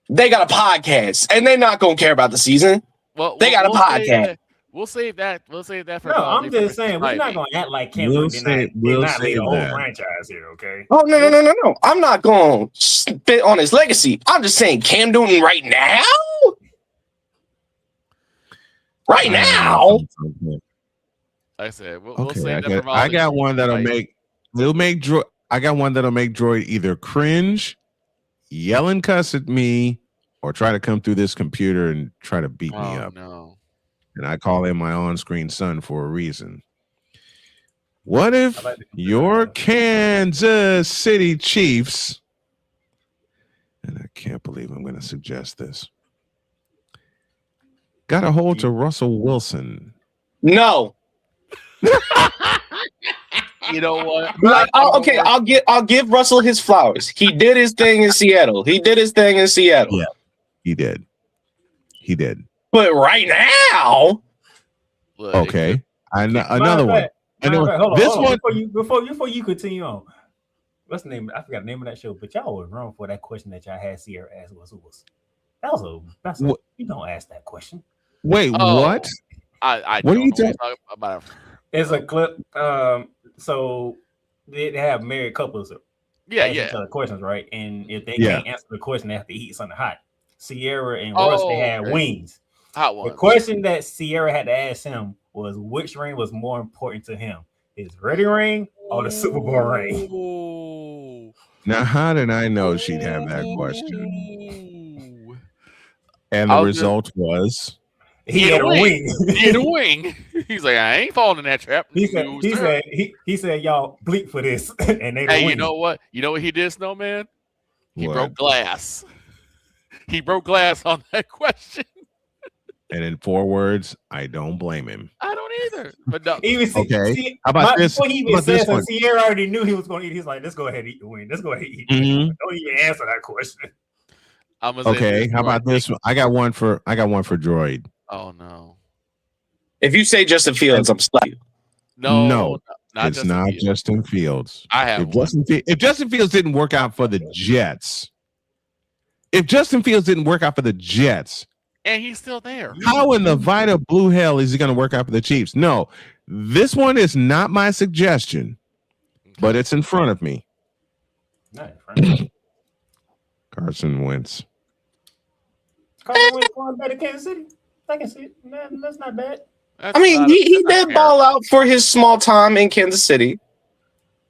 S9: They got a podcast, and they're not gonna care about the season.
S5: Well,
S9: they got a podcast.
S5: We'll save that for.
S8: No, I'm just saying we're not gonna act like Cam Newton did not lead the whole franchise here. Okay.
S9: Oh no! I'm not gonna spit on his legacy. I'm just saying Cam Newton right now. Right now.
S5: Like I said, we'll save that for.
S1: I got one that'll make. I got one that'll make Droid either cringe, yell and cuss at me, or try to come through this computer and try to beat me up.
S5: No.
S1: And I call him my on-screen son for a reason. What if your Kansas City Chiefs, and I can't believe I'm going to suggest this, got a hold to Russell Wilson?
S9: No.
S5: You know what?
S9: I'll give Russell his flowers. He did his thing in Seattle.
S1: Yeah, he did.
S9: But right now,
S1: okay. Another one.
S8: Hold on. Before you continue on, what's the name? I forgot the name of that show. But y'all was wrong for that question that y'all had Sierra ask was. You don't ask that question.
S1: Wait, what?
S5: I
S1: what are you
S5: talking about?
S8: It's a clip. So they have married couples.
S5: Yeah.
S8: Questions, right? And if they can't answer the question, they have to eat something hot. Sierra and Russ, they had wings.
S5: Hot ones.
S8: The question that Sierra had to ask him was which ring was more important to him, his wedding ring or the Super Bowl ring?
S1: Now, how did I know she'd have that question? And the result was
S8: he had a wing.
S5: He had a wing. He's like, I ain't falling in that trap.
S8: He said, y'all bleep for this. And they
S5: you know what? You know what he did, Snowman? He
S1: What?
S5: broke glass. He broke glass on that question.
S1: And in 4 words, I don't blame him.
S5: I don't either. But no.
S1: Okay. How about this?
S8: Before he
S1: How
S8: even
S1: about this
S8: said
S1: one?
S8: that, Sierra already knew he was going to eat. He's like, let's go ahead and eat the wing. Let's go ahead and eat.
S1: Mhm.
S8: Don't even answer that question.
S1: Okay. How about this one? I got one for Droid.
S5: Oh no.
S9: If you say Justin Fields, I'm slapping you.
S5: No,
S1: it's not Justin Fields.
S5: I have
S1: if Justin Fields didn't work out for the Jets,
S5: and he's still there.
S1: how in the Vita blue hell is he going to work out for the Chiefs? No, this one is not my suggestion, but it's in front of me.
S8: Not in front of me.
S1: Carson Wentz.
S8: Carson Wentz going better than Kansas City. I can see it. Man, that's not bad.
S9: I mean, he did ball out for his small time in Kansas City.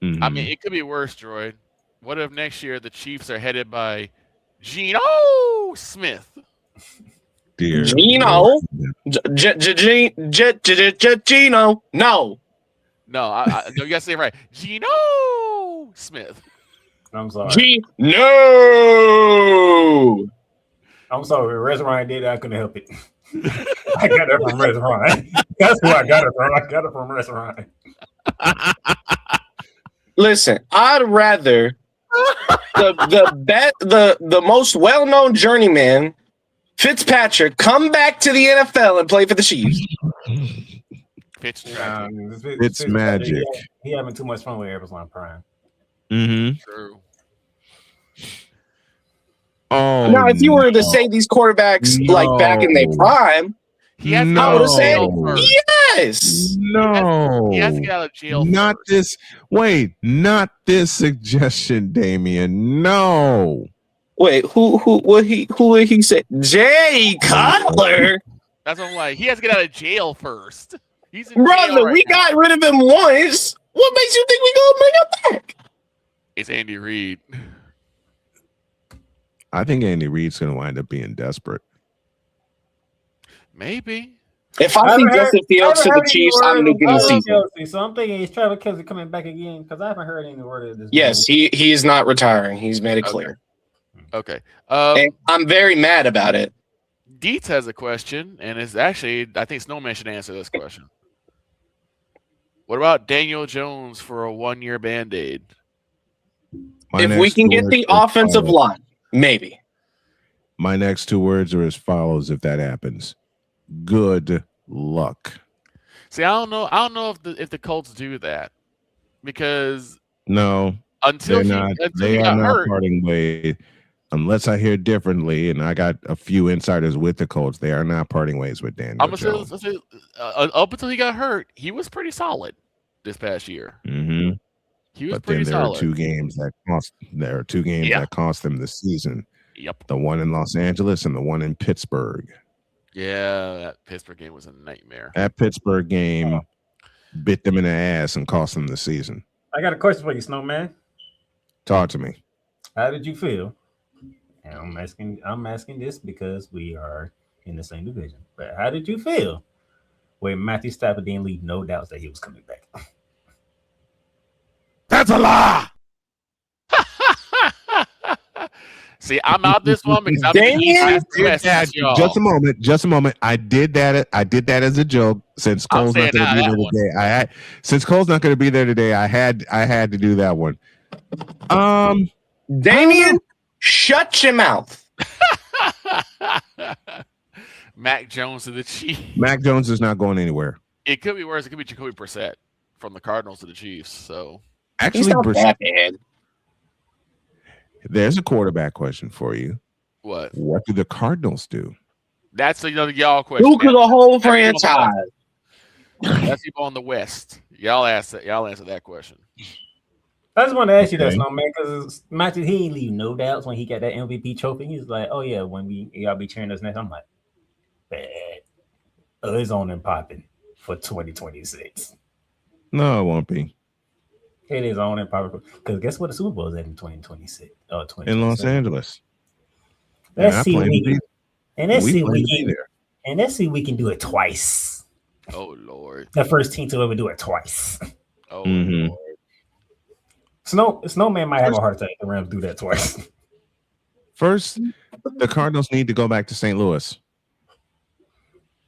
S5: I mean, it could be worse, Droid. What if next year the Chiefs are headed by Geno Smith?
S1: Dear
S9: Geno? Geno? No.
S5: No, you gotta say it right. Geno Smith.
S8: I'm sorry.
S9: No.
S8: I'm sorry. Restaurant did it. I couldn't help it. I got it from restaurant. That's who I got it from. I got it from restaurant.
S9: Listen, I'd rather the most well-known journeyman Fitzpatrick come back to the NFL and play for the Chiefs.
S1: It's magic.
S8: He having too much fun with Amazon Prime.
S1: Mm-hmm.
S5: True.
S1: Oh,
S9: now, if you were to say these quarterbacks like back in their prime, I would have said yes.
S1: No,
S5: he has to get out of jail.
S1: Not
S5: first.
S1: this. Wait, not this suggestion, Damian. No.
S9: Wait, who would he say? Jay Cutler.
S5: That's what I'm like. He has to get out of jail first. He's in
S9: Brother,
S5: jail right
S9: we
S5: now.
S9: got rid of him once. What makes you think we gonna bring him back?
S5: It's Andy Reid.
S1: I think Andy Reid's going to wind up being desperate.
S5: Maybe.
S9: If I see Justin Fields to the Chiefs, I'm nuking the season.
S8: So I'm thinking is Travis Kelce coming back again? Because I haven't heard any word of this.
S9: Yes, he is not retiring. He's made it clear.
S5: Okay.
S9: And I'm very mad about it.
S5: Dietz has a question, and it's actually, I think Snowman should answer this question. What about Daniel Jones for a 1-year Band-Aid?
S9: If we can get the offensive line, maybe.
S1: My next 2 words are as follows if that happens. Good luck.
S5: See, I don't know if the Colts do that because
S1: No,
S5: until
S1: they are
S5: he got
S1: not
S5: hurt,
S1: parting ways. Unless I hear differently, and I got a few insiders with the Colts, they are not parting ways with Daniel
S5: I'm
S1: Jones.
S5: gonna say, up until he got hurt, he was pretty solid this past year.
S1: Mm-hmm.
S5: He was
S1: But
S5: pretty
S1: then there
S5: solid.
S1: are 2 games that cost. There are 2 games that cost them the season.
S5: Yep.
S1: The one in Los Angeles and the one in Pittsburgh.
S5: Yeah, that Pittsburgh game was a nightmare.
S1: That Pittsburgh game bit them in the ass and cost them the season.
S8: I got a question for you, Snowman.
S1: Talk to me.
S8: How did you feel? And I'm asking this because we are in the same division. But how did you feel when Matthew Stafford didn't leave no doubts that he was coming back?
S1: That's a lie.
S5: See, I'm out this one because I'm
S1: Just a moment. I did that as a joke. Since Cole's not going to be there today, since Cole's not going to be there today, I had to do that one.
S9: Damian, shut your mouth.
S5: Mac Jones to the Chiefs.
S1: Mac Jones is not going anywhere.
S5: It could be worse. It could be Jacoby Brissett from the Cardinals to the Chiefs. So
S1: actually,
S9: that bad.
S1: There's a quarterback question for you.
S5: What
S1: do the Cardinals do?
S5: That's another y'all question.
S9: Who could the whole franchise?
S5: That's people on the West. Y'all answer that question.
S8: I just want to ask you that, Snowman, because Matthew, he ain't leave no doubts when he got that MVP trophy. He's like, oh yeah, when y'all be cheering us next, I'm like, bad. It's on and popping for 2026.
S1: No, it won't be.
S8: It is on and popping because guess what the Super Bowl is at in 2026?
S1: In Los Angeles.
S8: Let's see if we can do it twice.
S5: Oh Lord.
S8: The first team to ever do it twice.
S5: Oh
S1: Lord.
S8: Snowman might have a heart attack if the Rams do that twice.
S1: First, the Cardinals need to go back to St. Louis.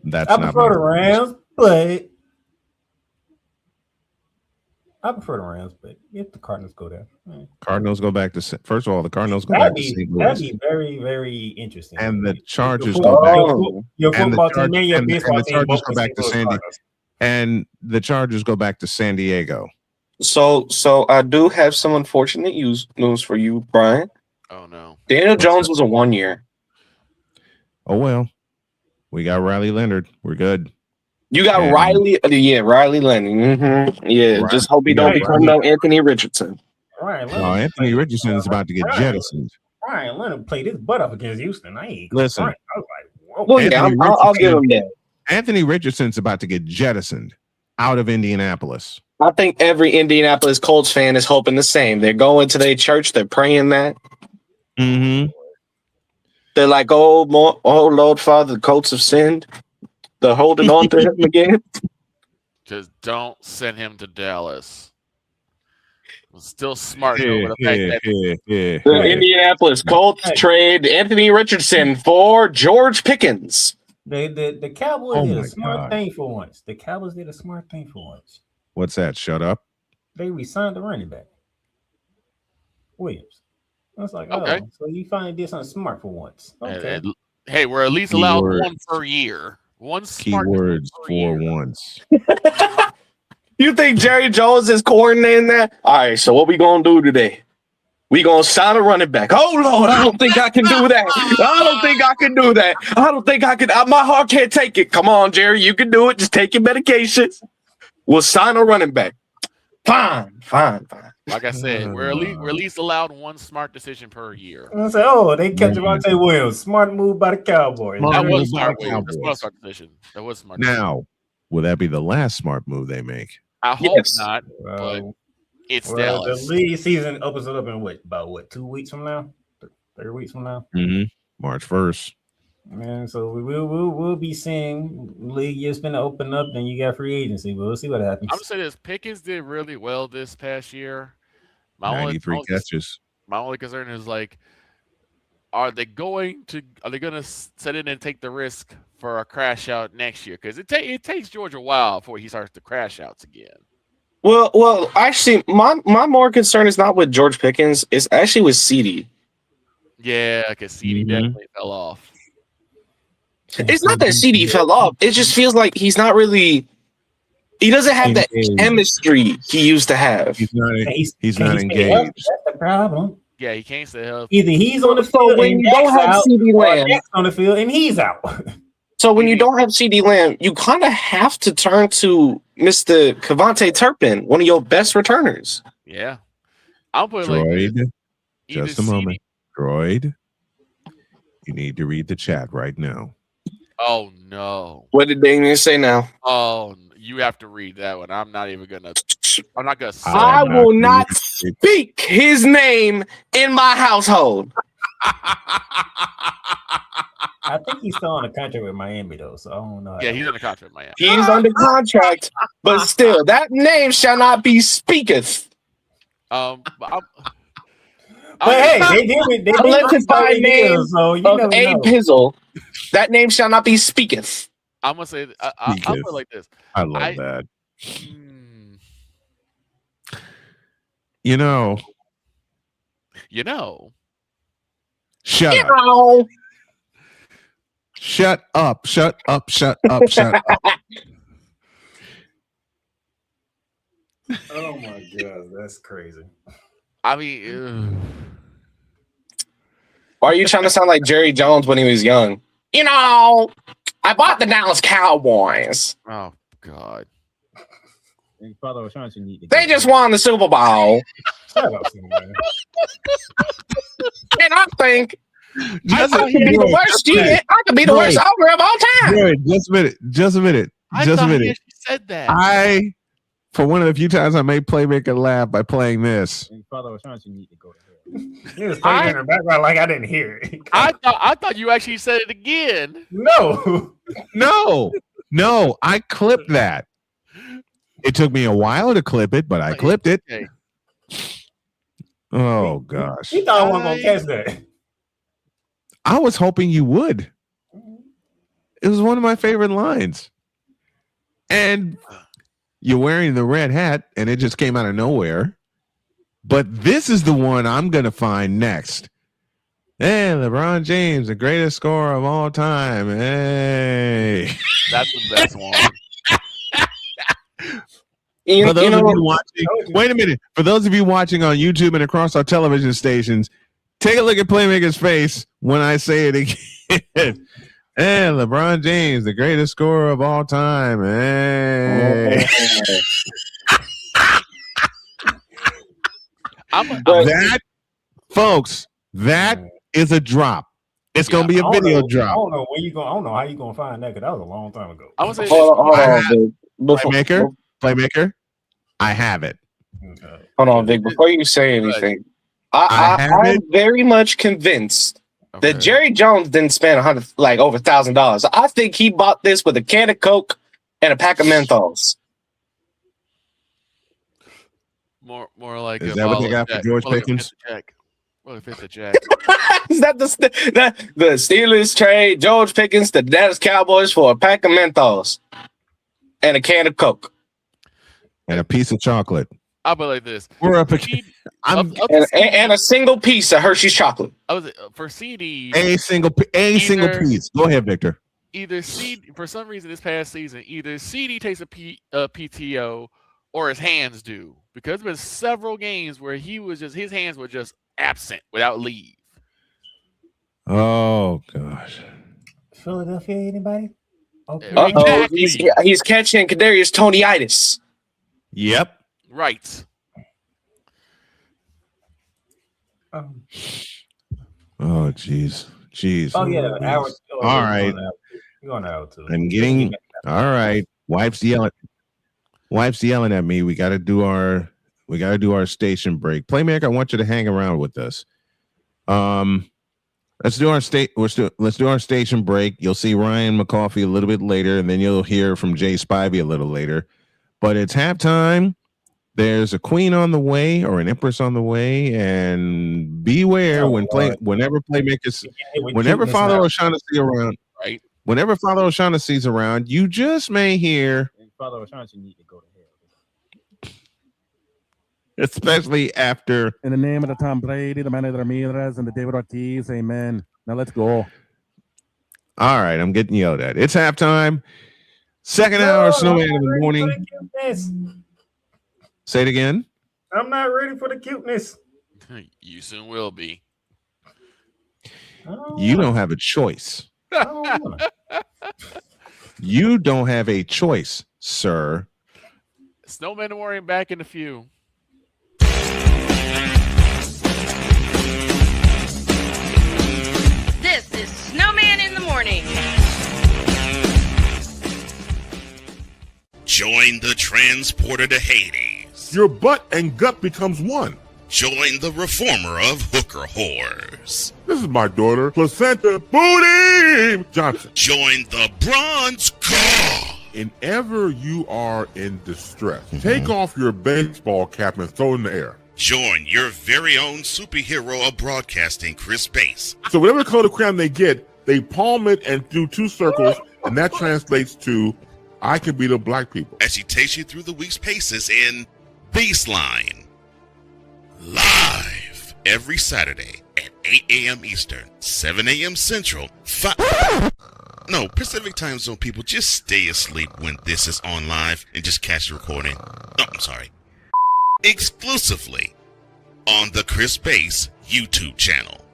S1: That's
S8: I
S1: not
S8: prefer
S1: my
S8: the Rams, but if the Cardinals go there,
S1: Cardinals go back to first of all, the Cardinals go
S8: that'd
S1: back to
S8: be
S1: St.
S8: that'd
S1: Louis,
S8: be very, very interesting.
S1: and the Chargers
S8: your,
S1: go back.
S8: your
S1: and the
S8: football team
S1: Chargers-
S8: and your
S1: and the
S8: baseball team
S1: Chargers
S8: both
S1: go
S8: the
S1: back to
S8: St. Louis
S1: San Diego,
S8: Cardinals.
S1: and the Chargers go back to San Diego.
S9: So I do have some unfortunate news for you, Brian.
S5: Oh no.
S9: Daniel Jones was a 1 year.
S1: Oh well, we got Riley Leonard. We're good.
S9: You got
S1: And-
S9: Riley Leonard. Yeah,
S1: Right.
S9: just hope he
S1: You
S9: don't
S1: got
S9: become no Anthony Richardson.
S8: Ryan
S1: No, Anthony Richardson is about to get jettisoned.
S8: Ryan Leonard played his butt up against Houston.
S1: Listen.
S8: I was like, whoa.
S9: Well, yeah,
S1: Anthony
S9: I'll give him that.
S1: Anthony Richardson's about to get jettisoned out of Indianapolis.
S9: I think every Indianapolis Colts fan is hoping the same. They're going to their church. They're praying that.
S1: Mm-hmm.
S9: They're like, oh Lord Father, the Colts have sinned. They're holding on to him again.
S5: Just don't send him to Dallas. I'm still smart over the fact that
S9: The Indianapolis Colts trade Anthony Richardson for George Pickens.
S8: The Cowboys
S1: Oh
S8: did
S1: my
S8: a smart
S1: God.
S8: thing for once. The Cowboys did a smart thing for once.
S1: What's that? Shut up.
S8: They re-signed the running back, Williams. I was like,
S5: Okay.
S8: so you finally did something smart for once. Okay.
S5: and, hey, we're at least allowed
S1: Keywords.
S5: one per year. One smart
S1: Keywords
S5: per
S1: for
S5: year.
S1: once.
S9: You think Jerry Jones is coordinating that? All right, so what we gonna do today? We gonna sign a running back. Oh Lord, I don't think I can do that. I don't think I can do that. I don't think I can. My heart can't take it. Come on, Jerry, you can do it. Just take your medications. We'll sign a running back. Fine.
S5: Like I said, we're at least allowed one smart decision per year.
S8: I said, oh, they kept Javonte Williams. Smart move by the Cowboys.
S1: Smart
S5: That
S1: move
S5: was
S1: by
S5: smart.
S1: the
S5: That's
S1: Cowboys.
S5: not a smart decision. That was a smart. decision.
S1: Now, will that be the last smart move they make?
S5: I hope
S9: Yes.
S5: not, but
S8: Well,
S5: it's
S8: the
S5: Dallas.
S8: league season opens it up in about 2 weeks from now? 3 weeks from now?
S1: Mm-hmm. March 1st.
S8: And so we'll be seeing league year's going to open up, then you got free agency. But we'll see what happens.
S5: I'm gonna say this: Pickens did really well this past year. My
S1: 93 catches.
S5: My only concern is like, are they gonna set in and take the risk for a crash out next year? Because it takes George a while before he starts to crash outs again.
S9: Well, actually, my more concern is not with George Pickens. It's actually with CD.
S5: Yeah, because CD definitely fell off.
S9: It's not that CD fell off. It just feels like he's not really. He doesn't have that chemistry he used to have.
S1: He's not
S8: Healthy.
S1: engaged.
S8: That's the problem.
S5: Yeah, he can't stay healthy.
S8: Either he's on the
S9: So
S8: field
S9: when
S8: and
S9: you don't
S8: Dak's
S9: have
S8: out,
S9: CeeDee
S8: or
S9: Lamb-
S8: Dak's on the field and he's out.
S9: So when you don't have CD Lamb, you kind of have to turn to Mr. Kevontae Turpin, one of your best returners.
S5: Yeah, I'll put it like
S1: Droid,
S5: this.
S1: just a
S5: Either
S1: moment. Droid, you need to read the chat right now.
S5: Oh no!
S9: What did Damien say now?
S5: Oh, you have to read that one. I'm not gonna. Say
S9: I
S5: it.
S9: will not speak his name in my household.
S8: I think he's still on a contract with Miami though, so I don't know.
S5: Yeah, he's on the contract, man.
S9: He's under contract, but still, that name shall not be speaketh.
S5: But
S8: hey, they did
S9: Unless it's by name
S8: so you
S9: of
S8: never
S9: A
S8: know.
S9: Pizzle, that name shall not be speaketh.
S5: I'm gonna say I'll put it like this.
S1: I love that. You know. Shut
S9: You
S1: up.
S9: know.
S1: Shut up. Shut up. Shut up. Shut up.
S8: Oh my god, that's crazy.
S5: I mean,
S9: Why are you trying to sound like Jerry Jones when he was young? You know, I bought the Dallas Cowboys.
S5: oh god.
S10: And Father O'Shaughnessy need to
S9: They just won the Super Bowl.
S8: Shut up, man.
S9: And I think I could be the worst
S1: Droid,
S9: student. I could be the worst over of all time.
S1: Droid, just a minute. Just a minute.
S5: I
S1: Just a
S5: thought he
S1: minute.
S5: actually said that.
S1: For one of the few times I made Playmaker laugh by playing this.
S10: And Father O'Shaughnessy need to go to hell.
S8: He was playing in the background like I didn't hear it.
S5: I thought you actually said it again.
S8: No.
S1: No, I clipped that. It took me a while to clip it, but I clipped it.
S5: Okay.
S1: Oh gosh.
S8: He thought I wasn't gonna catch that.
S1: I was hoping you would. It was one of my favorite lines. And you're wearing the red hat, and it just came out of nowhere. But this is the one I'm going to find next. Hey, LeBron James, the greatest scorer of all time. Hey.
S5: That's the best one.
S1: For those of you watching, wait a minute. For those of you watching on YouTube and across our television stations, take a look at Playmaker's face when I say it again. Hey, LeBron James, the greatest scorer of all time. Hey. That, folks, that is a drop. It's gonna be a video drop.
S8: I don't know where you going. I don't know how you gonna find that because that was a long time ago.
S5: I was saying,
S1: Playmaker, I have it.
S9: Hold on, Vic. Before you say anything, I'm very much convinced that Jerry Jones didn't spend over $1,000. I think he bought this with a can of Coke and a pack of menthols.
S5: More like
S1: is that what they got for George Pickens?
S5: Well, if it's a Jack.
S9: Is that the Steelers trade George Pickens to Dallas Cowboys for a pack of menthols and a can of Coke
S1: and a piece of chocolate?
S5: I'll be like this.
S1: We're up
S9: and a single piece of Hershey's chocolate.
S5: For CD,
S1: a single piece. Go ahead, Victor.
S5: Either CD, for some reason this past season, either CD takes a PTO or his hands do, because there's been several games where his hands were just absent without leave.
S1: Oh gosh.
S8: Philadelphia, anybody?
S9: Okay. Exactly. He's catching Kadarius Tonyitis.
S1: Yep.
S5: Right.
S1: Oh jeez.
S8: Oh yeah, Howard.
S1: All right.
S8: You're on Howard too.
S1: I'm getting all right. Wife's yelling at me. We gotta do our station break. Playmaker, I want you to hang around with us. Let's do our station break. You'll see Ryan McCarthy a little bit later, and then you'll hear from Jay Spivey a little later. But it's halftime. There's a queen on the way or an empress on the way, and beware whenever Father O'Shaughnessy's around.
S5: Right.
S1: Whenever Father O'Shaughnessy's around, you just may hear.
S10: Father O'Shaughnessy need to go to hell.
S1: Especially after.
S15: In the name of the Tom Brady, the Manny Ramirez, and the David Ortiz, amen. Now let's go.
S1: All right, I'm getting yelled at. It's halftime. Second hour, Snowman in the morning. Say it again.
S8: I'm not ready for the cuteness.
S5: You soon will be.
S1: You don't have a choice. You don't have a choice, sir.
S5: Snowman and Warrior back in a few.
S3: This is Snowman in the Morning.
S6: Join the transporter to Hades.
S12: Your butt and gut becomes one.
S6: Join the reformer of hooker whores.
S12: This is my daughter, Placenta Booty Johnson.
S6: Join the bronze car.
S12: Whenever you are in distress, take off your baseball cap and throw it in the air.
S6: Join your very own superhero of broadcasting, Chris Bass.
S12: So whatever color crayon they get, they palm it and do 2 circles, and that translates to, I can be the black people.
S6: As he takes you through the week's paces in Baseline. Live every Saturday at 8 a.m. Eastern, 7 a.m. Central, Pacific Time Zone people, just stay asleep when this is on live and just catch the recording. Oh, I'm sorry. Exclusively on the Chris Bass YouTube channel.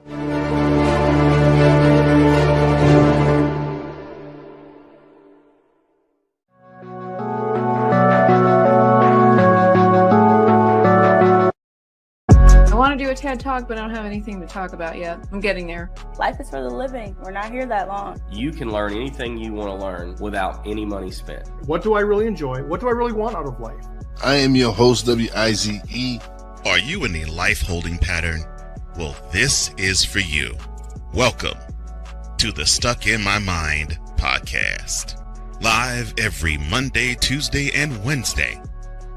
S16: I want to do a TED Talk, but I don't have anything to talk about yet. I'm getting there.
S17: Life is for the living. We're not here that long.
S18: You can learn anything you want to learn without any money spent.
S19: What do I really enjoy? What do I really want out of life?
S20: I am your host, WIZE.
S6: Are you in a life holding pattern? Well, this is for you. Welcome to the Stuck in My Mind podcast. Live every Monday, Tuesday, and Wednesday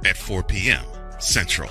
S6: at 4 p.m. Central.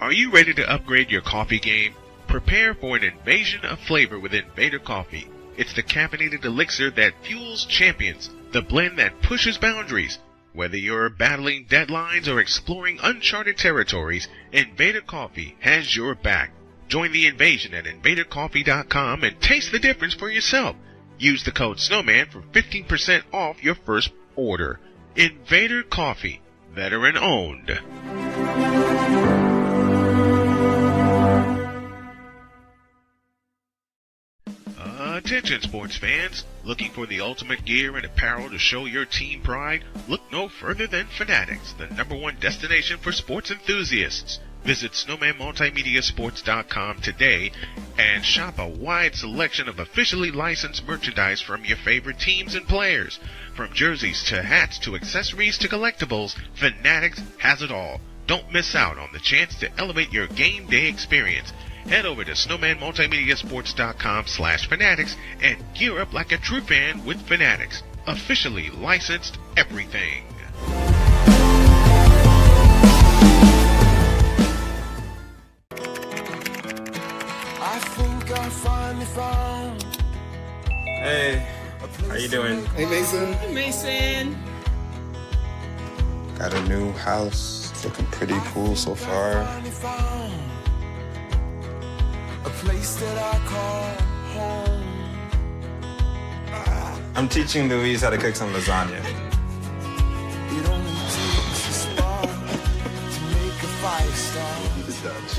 S11: Are you ready to upgrade your coffee game? Prepare for an invasion of flavor with Invader Coffee. It's the caffeinated elixir that fuels champions, the blend that pushes boundaries. Whether you're battling deadlines or exploring uncharted territories, Invader Coffee has your back. Join the invasion at invadercoffee.com and taste the difference for yourself. Use the code SNOWMAN for 15% off your first order. Invader Coffee, veteran owned. Attention sports fans, looking for the ultimate gear and apparel to show your team pride? Look no further than Fanatics, the #1 destination for sports enthusiasts. Visit snowmanmultimediasports.com today and shop a wide selection of officially licensed merchandise from your favorite teams and players. From jerseys to hats to accessories to collectibles, Fanatics has it all. Don't miss out on the chance to elevate your game day experience. Head over to snowmanmultimediasports.com/fanatics and gear up like a true fan with Fanatics. Officially licensed everything.
S21: I think I finally found.
S22: Hey, how you doing?
S21: Hey, Mason.
S22: Hey, Mason.
S21: Got a new house. It's looking pretty cool so far. A place that I call home.
S22: I'm teaching Louise how to cook some lasagna.
S21: It only takes a spark to make a fire start. The Dutch.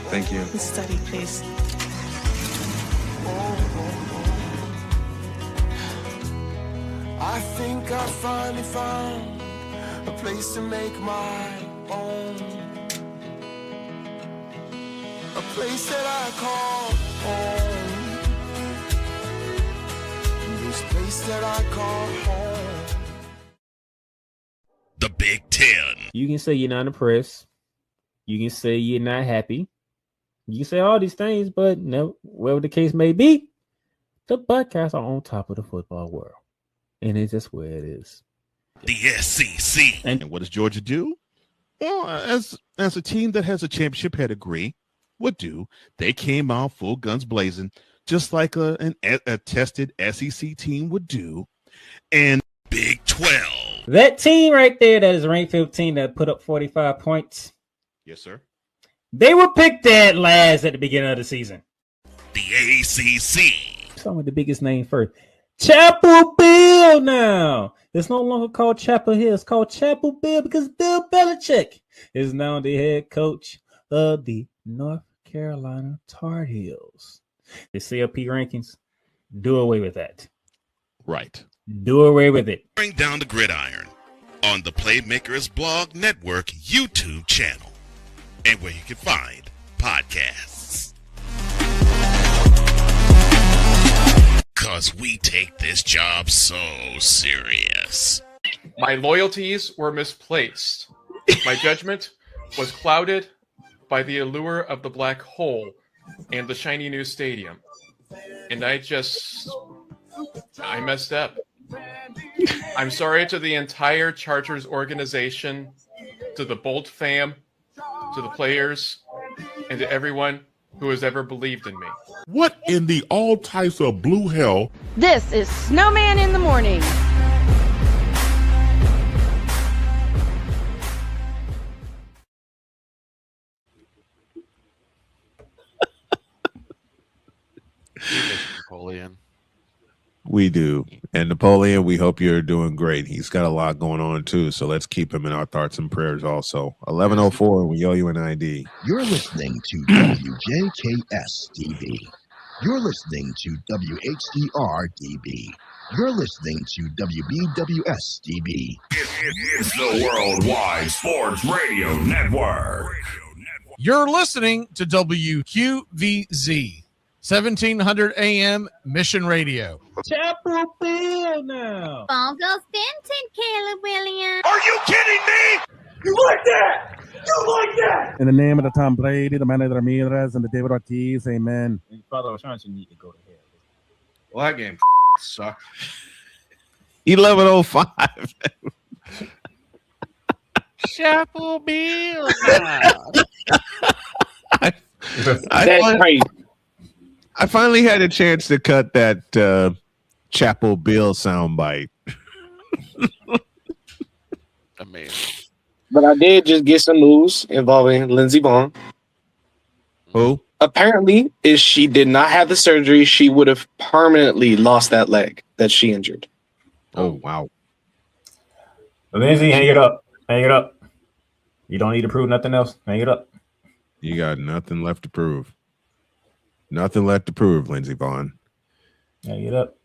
S22: Thank you.
S23: Study, please.
S21: I think I finally found a place to make my own. A place that I call home. This place that I call home.
S6: The Big Ten.
S10: You can say you're not impressed. You can say you're not happy. You can say all these things, but no, whatever the case may be, the Buckeyes are on top of the football world. And it's just where it is.
S6: The SEC.
S7: And what does Georgia do? Well, as a team that has a championship pedigree would do, they came out full guns blazing, just like a tested SEC team would do. And
S6: Big 12.
S10: That team right there that is ranked 15 that put up 45 points.
S7: Yes, sir.
S10: They were picked dead last at the beginning of the season.
S6: The ACC.
S10: Start with the biggest name first. Chapel Bill now. It's no longer called Chapel Hill. It's called Chapel Bill because Bill Belichick is now the head coach of the North Carolina Tar Heels. The CLP rankings, do away with that.
S7: Right.
S10: Do away with it.
S6: Bring down the gridiron on the Playmakers Blog Network YouTube channel and where you can find podcasts. Because we take this job so serious.
S24: My loyalties were misplaced. My judgment was clouded by the allure of the black hole and the shiny new stadium. And I messed up. I'm sorry to the entire Chargers organization, to the Bolt fam, to the players, and to everyone who has ever believed in me.
S12: What in the all types of blue hell?
S3: This is Snowman in the Morning.
S5: Napoleon.
S1: We do. And Napoleon, we hope you're doing great. He's got a lot going on too, so let's keep him in our thoughts and prayers also. 11:04, we owe you an ID.
S25: You're listening to WJKS-DB. You're listening to WHDR-DB. You're listening to WBWS-DB.
S26: It's the Worldwide Sports Radio Network.
S27: You're listening to WQVZ, 1700 AM Mission Radio.
S10: Chapel Bill now.
S23: Ball goes Benton, Caleb Williams.
S26: Are you kidding me? You like that? You like that?
S15: In the name of the Tom Brady, the man of the Ramirez, and the David Ortiz, amen.
S8: Father O'Shaughnessy need to go to hell.
S22: Well, that game sucked.
S1: 11:05.
S5: Chapel Bill. Now.
S1: I finally had a chance to cut that Chapel Bill soundbite.
S5: Amazing.
S2: But I did just get some news involving Lindsey Vonn.
S1: Who?
S2: Apparently, if she did not have the surgery, she would have permanently lost that leg that she injured.
S1: Oh, wow.
S8: Lindsay, hang it up. Hang it up. You don't need to prove nothing else. Hang it up.
S1: You got nothing left to prove. Nothing left to prove, Lindsey Vonn.
S8: Hang it up.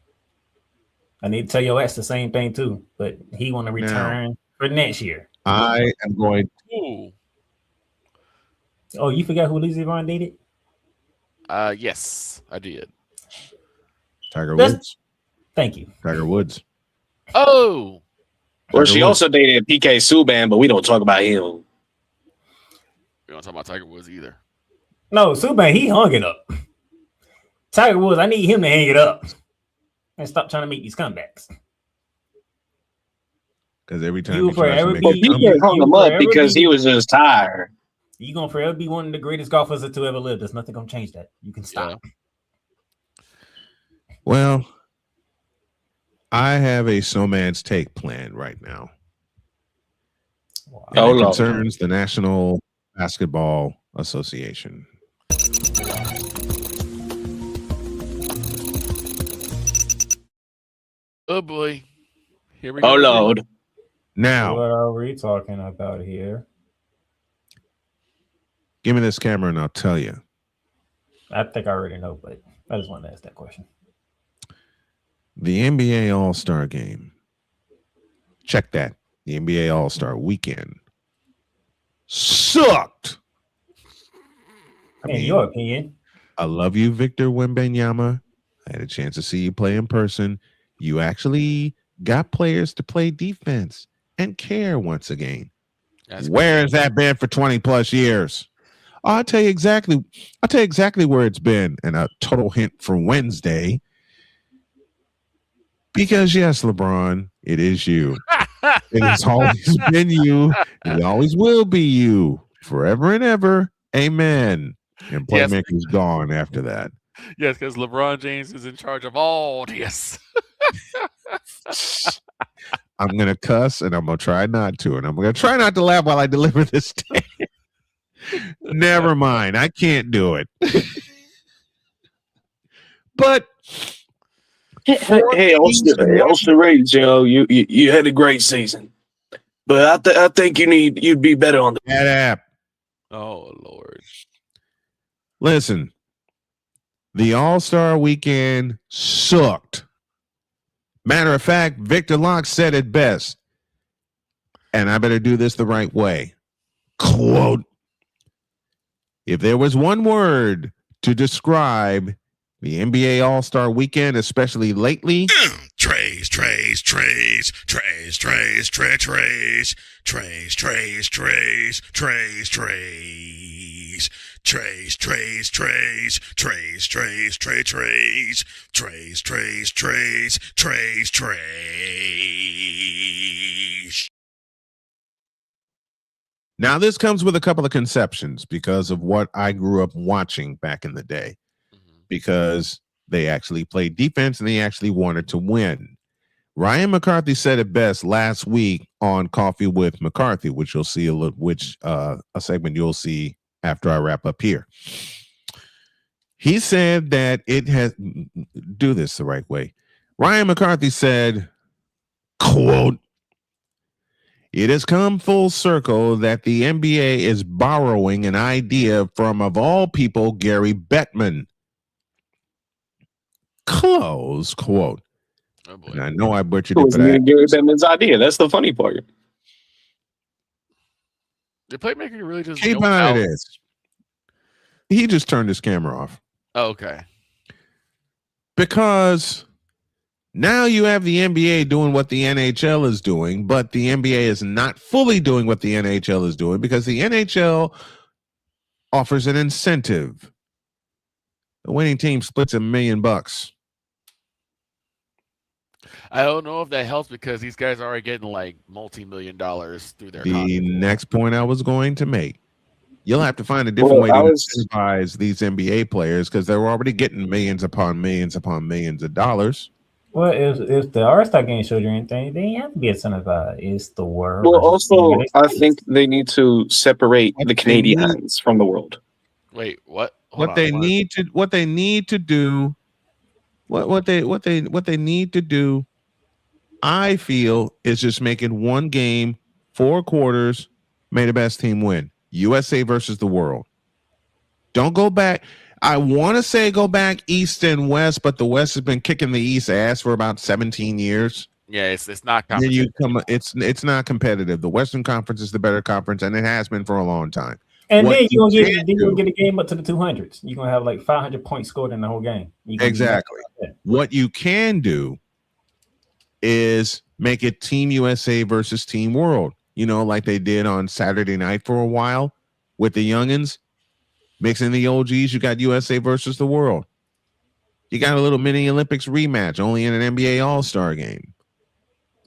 S8: I need to tell your ex the same thing too, but he want to return for next year.
S1: I am going.
S5: Ooh.
S8: Oh, you forgot who Lindsey Vonn dated?
S5: Yes, I did.
S1: Tiger Woods.
S8: Thank you.
S1: Tiger Woods.
S5: Oh.
S2: Well, she also dated PK Subban, but we don't talk about him.
S5: We don't talk about Tiger Woods either.
S8: No, Subban, he hung it up. Tiger Woods, I need him to hang it up and stop trying to make these comebacks.
S1: Because every time
S8: You
S1: he tries to
S8: forever
S1: make
S8: be-
S1: a
S2: He
S1: comeback,
S2: hung him up because he was just tired.
S8: You're gonna forever be one of the greatest golfers to ever live. There's nothing gonna change that. You can stop.
S1: well, I have a snowman's take plan right now. And
S2: Oh,
S1: it
S2: Lord.
S1: concerns the National Basketball Association.
S5: Oh boy. Here we go.
S2: Oh, Lord.
S1: Now,
S8: What are we talking about here?
S1: give me this camera and I'll tell you.
S8: I think I already know, but I just wanted to ask that question.
S1: The NBA All-Star Game. Check that. The NBA All-Star Weekend sucked.
S8: In your opinion.
S1: I love you, Victor Wembanyama. I had a chance to see you play in person. You actually got players to play defense and care once again. Where has that been for 20 plus years? I'll tell you exactly where it's been. And a total hint for Wednesday. Because yes, LeBron, it is you. It has always been you. It always will be you. Forever and ever. Amen. And Playmaker's gone after that.
S5: Yes, because LeBron James is in charge of all this.
S1: I'm going to cuss and I'm going to try not to. And I'm going to try not to laugh while I deliver this statement. Never mind. I can't do it. But
S2: Hey, Austin Reeves, you had a great season, but I think you'd be better on
S1: that app.
S5: Oh Lord!
S1: Listen, the All-Star Weekend sucked. Matter of fact, Victor Locke said it best, and I better do this the right way. Quote: if there was one word to describe the NBA All-Star Weekend, especially lately,
S6: Trays.
S1: Now, this comes with a couple of conceptions because of what I grew up watching back in the day, because they actually played defense and they actually wanted to win. Ryan McCarthy said it best last week on Coffee with McCarthy, which you'll see a segment you'll see after I wrap up here. He said that it has do this the right way. Ryan McCarthy said, quote, it has come full circle that the NBA is borrowing an idea from, of all people, Gary Bettman. Close quote.
S5: Oh boy.
S1: And I know I butchered
S2: It
S1: it,
S2: was
S1: but
S2: Gary Bettman's idea. That's the funny part.
S5: The Playmaker really just
S1: keep
S5: yoked
S1: on
S5: out.
S1: it is. He just turned his camera off.
S5: Oh, okay.
S1: Because now you have the NBA doing what the NHL is doing, but the NBA is not fully doing what the NHL is doing because the NHL offers an incentive. The winning team splits $1 million.
S5: I don't know if that helps because these guys are already getting like multi-million dollars through their
S1: The
S5: contracts.
S1: next point I was going to make, you'll have to find a different way to incentivize these NBA players because they're already getting millions upon millions upon millions of dollars.
S8: Well, if the All-Star game showed you anything, they ain't have to be incentivized. It's the world.
S2: Well, also, I think they need to separate the Canadians from the world.
S5: Wait, what?
S1: What they need to do, I feel, is just make it one game, 4 quarters, may the best team win. USA versus the world. Don't go back. I want to say go back East and West, but the West has been kicking the East ass for about 17 years.
S5: Yeah, it's not
S1: Then
S5: competitive.
S1: it's not competitive. The Western Conference is the better conference, and it has been for a long time.
S8: And
S1: What
S8: then you're
S1: you
S8: gonna
S1: can
S8: get a game up to the 200s. You're gonna have like 500 points scored in the whole game.
S1: Exactly. What you can do is make it Team USA versus Team World. You know, like they did on Saturday night for a while with the youngins. Mixing the OGs, you got USA versus the world. You got a little mini Olympics rematch, only in an NBA All-Star game.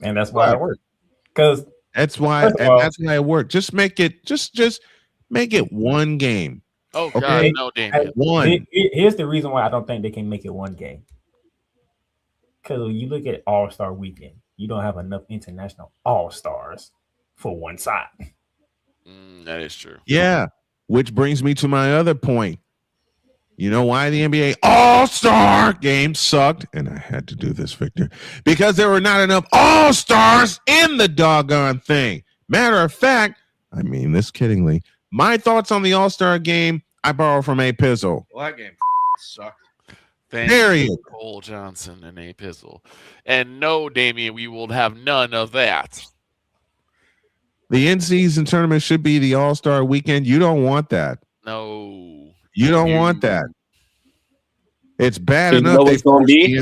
S8: And that's why it worked. Because
S1: that's why it worked. Just make it just make it one game.
S5: Oh
S1: okay?
S5: God, no, Damian.
S1: One.
S8: Here's the reason why I don't think they can make it one game. Because when you look at All-Star Weekend, you don't have enough international All-Stars for one side.
S5: That is true.
S1: Yeah, which brings me to my other point. You know why the NBA All-Star game sucked? And I had to do this, Victor, because there were not enough All-Stars in the doggone thing. Matter of fact, I mean this kiddingly, my thoughts on the All-Star game, I borrow from A Pizzle.
S4: Well, that game sucked.
S1: Period.
S5: Cole Johnson and A Pizzle. And no, Damian, we will have none of that.
S1: The in-season tournament should be the All-Star weekend. You don't want that.
S5: No.
S1: You don't want that. It's bad
S2: So you
S1: enough
S2: know
S1: they
S2: what's gonna be?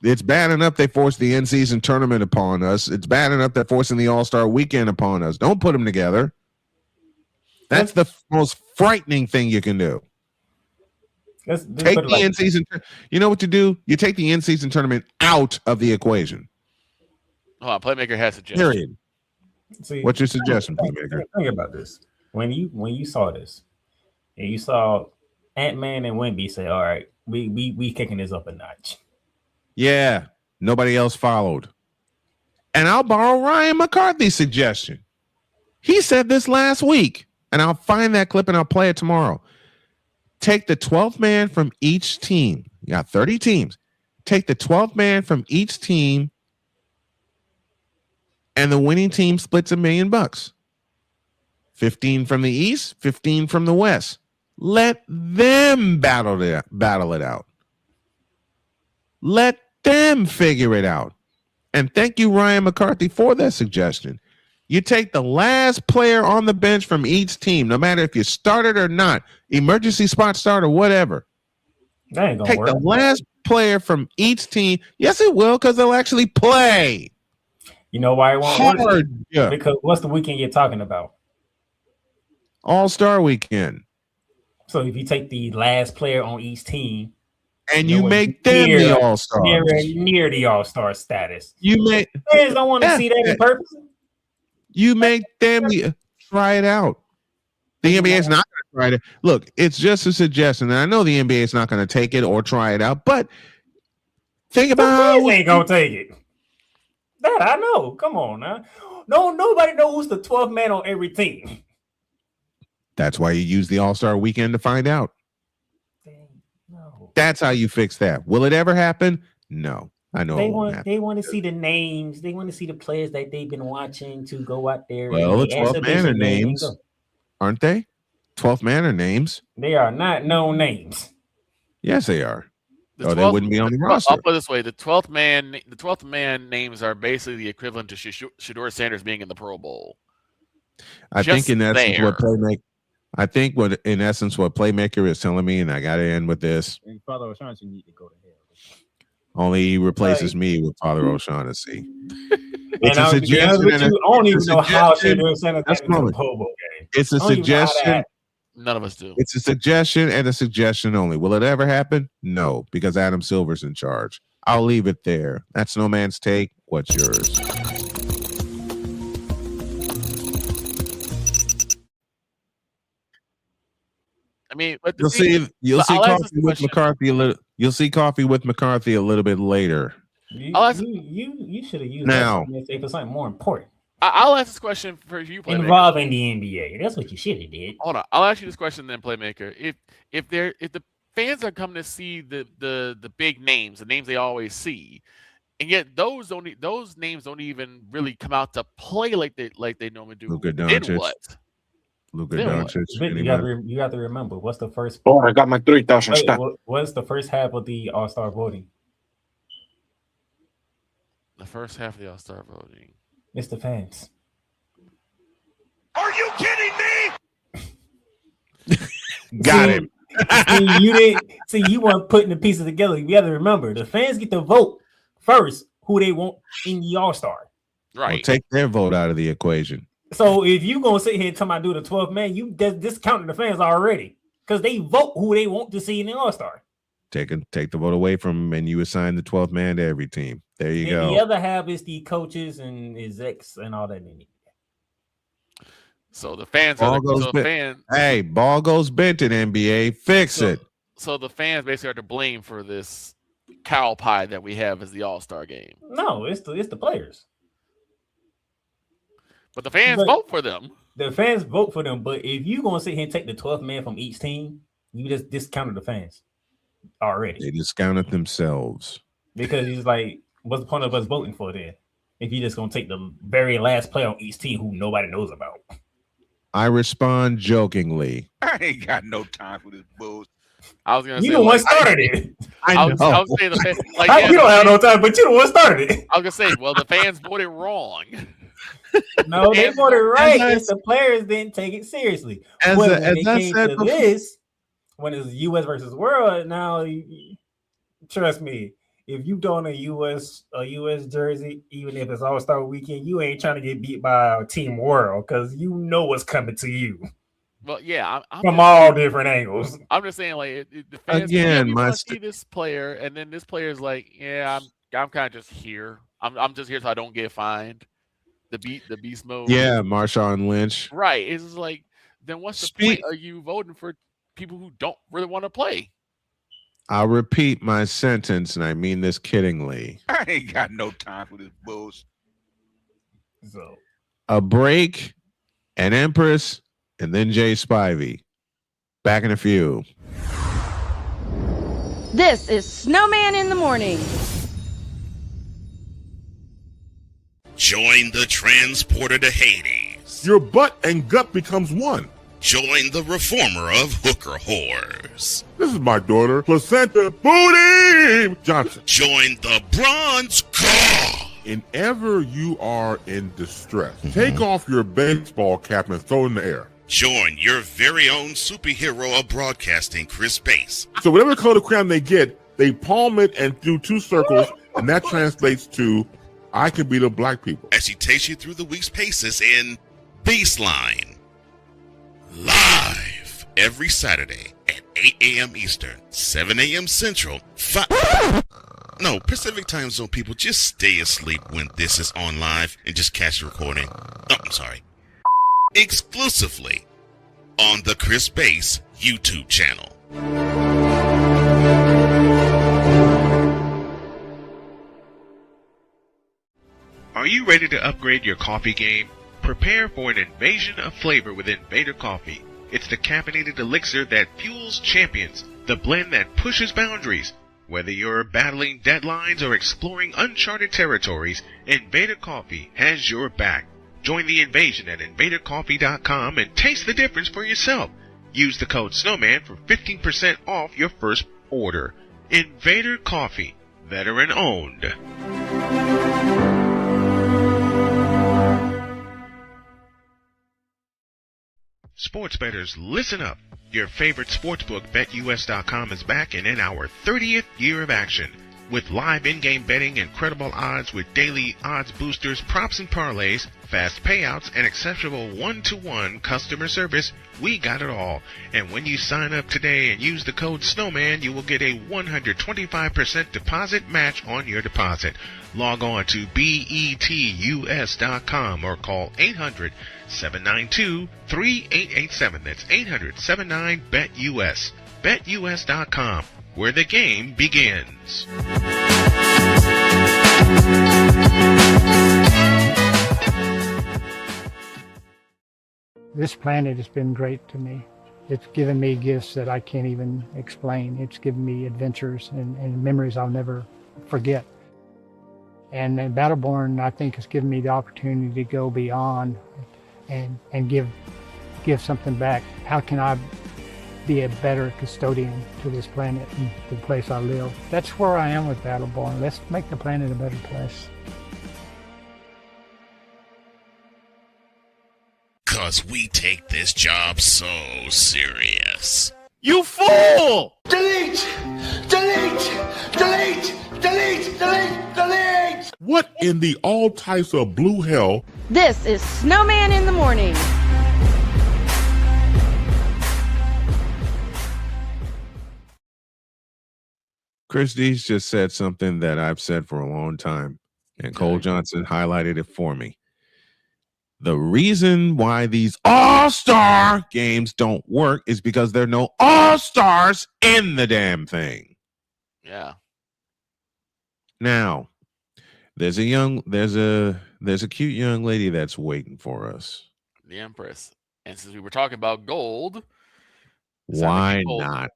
S1: It's bad enough they forced the in-season tournament upon us. It's bad enough they're forcing the All-Star weekend upon us. Don't put them together. That's the most frightening thing you can do. Take the in-season. You know what you do? You take the in-season tournament out of the equation.
S5: Hold on, Playmaker has a suggestion.
S1: Period.
S8: See,
S1: What's your suggestion, Playmaker?
S8: Think about this. When you saw this, and you saw Ant-Man and Wemby say, "All right, we kicking this up a notch."
S1: Yeah, nobody else followed. And I'll borrow Ryan McCarthy's suggestion. He said this last week, and I'll find that clip and I'll play it tomorrow. Take the 12th man from each team. You got 30 teams. Take the 12th man from each team, and the winning team splits $1 million. 15 from the East, 15 from the West. Let them battle it out. Let them figure it out. And thank you, Ryan McCarthy, for that suggestion. You take the last player on the bench from each team, no matter if you started or not, emergency spot start or whatever.
S8: That ain't gonna
S1: Take
S8: work.
S1: the last player from each team. Yes, it will, because they'll actually play.
S8: You know why it won't work?
S1: Yeah.
S8: Because what's the weekend you're talking about?
S1: All-Star weekend.
S8: So if you take the last player on each team,
S1: and you make them the All-Stars,
S8: near the All-Star status,
S1: you make
S8: fans don't want to see that in person.
S1: You make them try it out. The NBA is not going to try it. Look, it's just a suggestion, and I know the NBA is not going to take it or try it out. But think about how
S8: they ain't gonna take it. That I know. Come on now. No, nobody knows who's the 12th man on every team.
S1: That's why you use the All-Star weekend to find out. That's how you fix that. Will it ever happen? No. I know
S8: They want to see the names. They want to see the players that they've been watching to go out there.
S1: Well, the
S8: and
S1: 12th man are names, aren't they? 12th man are names.
S8: They are not known names.
S1: Yes, they are. Or they wouldn't be on the roster.
S5: I'll put it this way: the 12th man names are basically the equivalent to Shedeur Sanders being in the Pro Bowl.
S1: I think in essence what Playmaker is telling me, and I got to end with this.
S10: And Father O'Shaughnessy need to go to hell.
S1: Only he replaces me with Father O'Shaughnessy.
S8: It's a suggestion. I don't even know how Shedeur Sanders got into the Pro Bowl game.
S1: It's a suggestion.
S5: None of us do.
S1: It's a suggestion and a suggestion only. Will it ever happen? No, because Adam Silver's in charge. I'll leave it there. That's Snowman's take. What's yours?
S5: I mean, but
S1: You'll see coffee with McCarthy a little. You'll see coffee with McCarthy a little bit later.
S8: You should have used
S1: Now
S8: that for something more important.
S5: I'll ask this question for you, Playmaker.
S8: Involving the NBA. That's what you should have did.
S5: Hold on. I'll ask you this question then, Playmaker. If the fans are coming to see the big names, the names they always see, and yet those names don't even really come out to play like they normally do.
S1: Luka
S5: Then
S1: Doncic.
S5: what?
S1: Luka
S5: Then what?
S1: Doncic.
S8: You got to remember what's the first.
S2: Oh, I got my 3,000 stuff.
S8: What's the first half of the All-Star voting?
S5: The first half of the All-Star voting.
S8: It's the fans.
S26: Are you kidding me?
S1: Got him.
S8: You weren't putting the pieces together. You got to remember the fans get to vote first who they want in the All-Star.
S5: Right.
S1: Well, take their vote out of the equation.
S8: So if you gonna sit here and tell me I do the 12th man, you discounted the fans already because they vote who they want to see in the All-Star.
S1: Take the vote away from them, and you assign the 12th man to every team. There you go.
S8: The other half is the coaches and execs and all that.
S5: So the fans are fans.
S1: Hey, ball goes bent in NBA. Fix it.
S5: So the fans basically are to blame for this cow pie that we have as the All-Star game.
S8: No, it's the players.
S5: But the fans vote for them.
S8: The fans vote for them. But if you're gonna sit here and take the 12th man from each team, you just discounted the fans already.
S1: They discounted themselves.
S8: Because it's like, what's the point of us voting for then? If you're just gonna take the very last player on each team who nobody knows about.
S1: I respond jokingly.
S4: I ain't got no time for this bullshit.
S5: I was gonna say
S8: you the one started it.
S5: I was saying the fans,
S8: you don't have no time, but you the one started it.
S5: I was gonna say, well, the fans voted wrong.
S8: No, they voted right. It's the players didn't take it seriously. When it came to this, when it's U.S. versus world, now trust me, if you don't a U.S. jersey, even if it's All-Star weekend, you ain't trying to get beat by Team World because you know what's coming to you.
S5: Well, yeah, I'm
S8: from all different angles.
S5: I'm just saying, like, the fans see this player, and then this player is like, yeah, I'm kind of just here. I'm just here so I don't get fined. The beast mode.
S1: Yeah, Marshawn Lynch.
S5: Right. It's just like, then what's the point? Are you voting for people who don't really want to play?
S1: I'll repeat my sentence, and I mean this kiddingly.
S4: I ain't got no time for this bullshit.
S8: So,
S1: a break, an Empress, and then Jay Spivey. Back in a few.
S3: This is Snowman in the Morning.
S6: Join the transporter to Hades.
S12: Your butt and gut becomes one.
S6: Join the reformer of hooker whores.
S12: This is my daughter, Placenta Booty Johnson.
S6: Join the bronze car.
S12: Whenever you are in distress, take off your baseball cap and throw it in the air.
S6: Join your very own superhero of broadcasting, Chris Bass.
S12: So whatever color crayon they get, they palm it and do 2 circles, and that translates to I can beat up black people.
S6: As he takes you through the week's paces in Baseline. Live every Saturday at 8 a.m. Eastern, 7 a.m. Central, Pacific Time Zone people, just stay asleep when this is on live and just catch the recording. Oh, I'm sorry. Exclusively on the Chris Bass YouTube channel.
S11: Are you ready to upgrade your coffee game? Prepare for an invasion of flavor with Invader Coffee. It's the caffeinated elixir that fuels champions, the blend that pushes boundaries. Whether you're battling deadlines or exploring uncharted territories, Invader Coffee has your back. Join the invasion at invadercoffee.com and taste the difference for yourself. Use the code SNOWMAN for 15% off your first order. Invader Coffee, veteran owned. Sports bettors, listen up. Your favorite sportsbook, BetUS.com, is back and in our 30th year of action. With live in-game betting and credible odds with daily odds boosters, props, and parlays, fast payouts, and exceptional one-to-one customer service, we got it all. And when you sign up today and use the code SNOWMAN, you will get a 125% deposit match on your deposit. Log on to betus.com or call 800-792-3887. That's 800-79-BET-US. BetUS.com, where the game begins.
S9: This planet has been great to me. It's given me gifts that I can't even explain. It's given me adventures and memories I'll never forget. And Battleborn, I think, has given me the opportunity to go beyond and give something back. How can I be a better custodian to this planet and the place I live? That's where I am with Battleborn. Let's make the planet a better place.
S6: Cause we take this job so serious.
S7: You fool!
S26: Delete! Delete! Delete! Delete! Delete! Delete!
S12: What in the all types of blue hell?
S3: This is Snowman in the Morning.
S1: Chris Dees just said something that I've said for a long time, and Cole Johnson highlighted it for me. The reason why these all-star games don't work is because there are no all-stars in the damn thing.
S5: Yeah.
S1: Now, there's a cute young lady that's waiting for us.
S5: The Empress. And since we were talking about gold,
S1: Why not?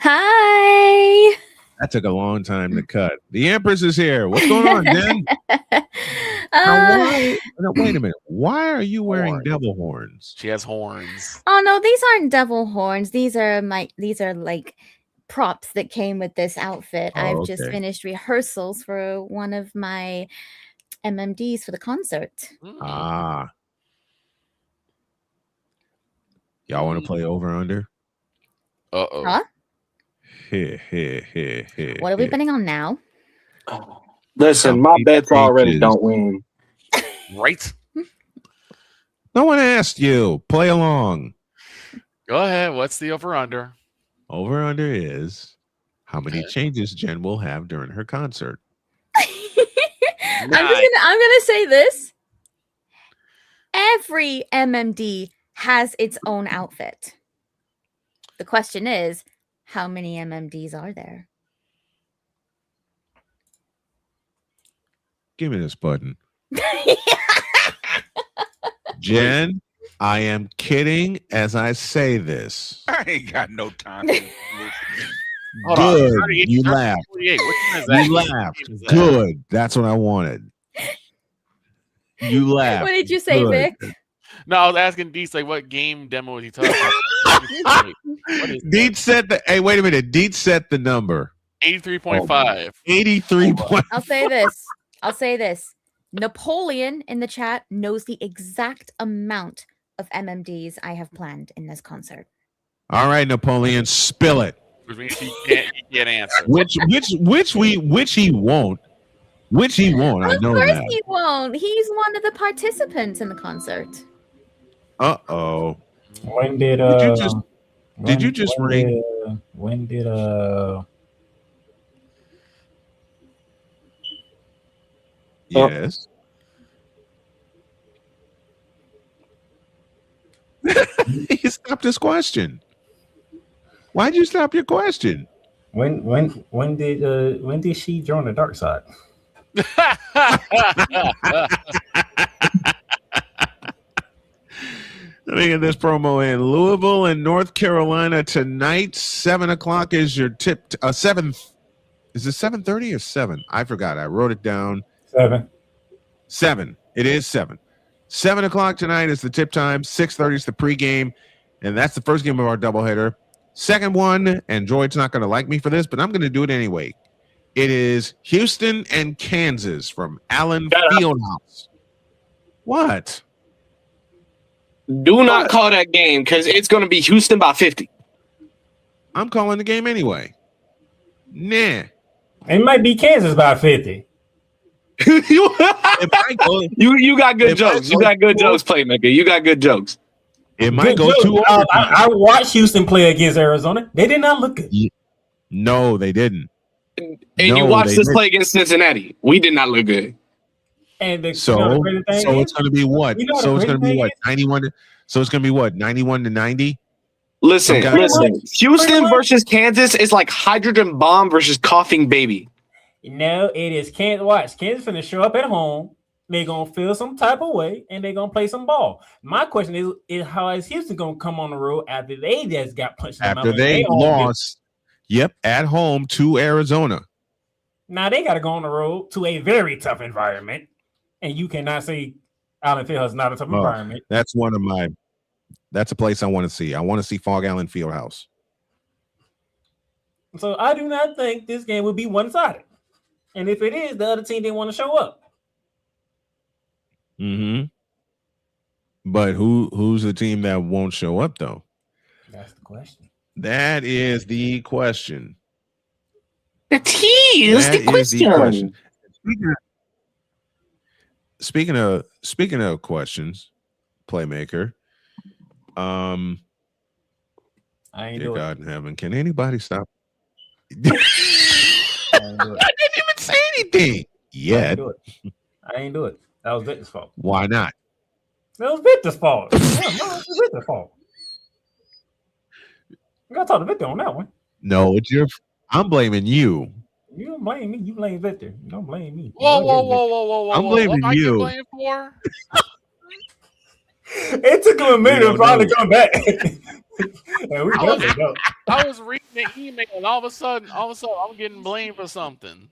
S13: Hi.
S1: That took a long time to cut. The Empress is here. What's going on, Jen? Wait a minute. Why are you wearing devil horns?
S5: She has horns.
S13: Oh no, these aren't devil horns. These are like props that came with this outfit. I've just finished rehearsals for one of my MMDs for the concert.
S1: Ah. Y'all want to play over under?
S5: Uh-oh.
S13: Huh? What are we betting on now?
S2: Listen, my bets already don't win.
S5: Right?
S1: No one asked you. Play along.
S5: Go ahead. What's the over-under?
S1: Over-under is how many changes Jen will have during her concert.
S13: I'm gonna say this. Every MMD has its own outfit. The question is, how many MMDs are there?
S1: Give me this button. Jen, I am kidding as I say this.
S4: I ain't got no time for this.
S1: Good. You laughed. You laughed. Good. That's what I wanted. You laughed.
S13: What did you say,
S1: Good.
S13: Vic?
S5: No, I was asking Deets, like, what game demo was he talking about?
S1: Deet set the. Hey, wait a minute. Deet set the number.
S5: 83.5.
S1: 83.
S13: I'll say this. Napoleon in the chat knows the exact amount of MMDs I have planned in this concert.
S1: All right, Napoleon, spill it.
S5: Which means he can't answer.
S1: Which he won't. Which he won't. I know
S13: Of course
S1: that.
S13: he won't. He's one of the participants in the concert.
S1: Uh-oh.
S8: When did
S1: you just ring?
S8: When did
S1: Yes. He stopped his question. Why'd you stop your question?
S8: when did she join the dark side?
S1: Let me get this promo in. Louisville and North Carolina tonight. 7:00 is your tip. 7. Is it 7:30 or 7? I forgot. I wrote it down. 7. It is 7. 7:00 tonight is the tip time. 6:30 is the pregame, and that's the first game of our doubleheader. Second one, and Droid's not going to like me for this, but I'm going to do it anyway, It is Houston and Kansas from Allen Fieldhouse. What?
S2: Do not call that game because it's going to be Houston by 50.
S1: I'm calling the game anyway. Nah.
S8: It might be Kansas by 50.
S2: You got good jokes. You got good jokes, Playmaker. You got good jokes.
S1: It might go too.
S8: I watched Houston play against Arizona. They did not look good.
S1: No, they didn't.
S2: And you watched us play against Cincinnati. We did not look good.
S8: And
S1: so it's going to be what? So it's going to be what? 91. So it's going to be what? 91 to 90.
S2: Listen. Houston versus Kansas is like hydrogen bomb versus coughing baby.
S8: No, it is Kansas. Watch, Kansas finna show up at home. They're gonna feel some type of way, and they're gonna play some ball. My question is how is Houston gonna come on the road after they just got punched?
S1: After they lost, at home to Arizona.
S8: Now they got to go on the road to a very tough environment, and you cannot say Allen Fieldhouse is not a tough environment.
S1: That's one of my. That's a place I want to see. I want to see Fog Allen Fieldhouse.
S8: So I do not think this game would be one-sided. And if it is, the other team didn't want to show up.
S1: Mm-hmm. But who's the team that won't show up, though?
S8: That's the question.
S1: That is the question.
S2: The T is the question.
S1: Speaking of questions, Playmaker.
S8: I ain't
S1: dear
S8: do
S1: God
S8: it.
S1: in heaven, can anybody stop?
S8: I didn't
S1: even say anything yet.
S8: I ain't do it. That was Victor's fault.
S1: Why not?
S8: That was Victor's fault. It was Victor's fault. You gotta talk to Victor on that one.
S1: No, it's your. I'm blaming you.
S8: You don't blame me. You blame Victor. You don't blame me.
S5: Whoa.
S1: I'm blaming
S5: what
S1: you.
S5: What am I getting blamed for?
S8: It took him a minute to finally come back. And
S5: I was reading the email, and all of a sudden, I'm getting blamed for something.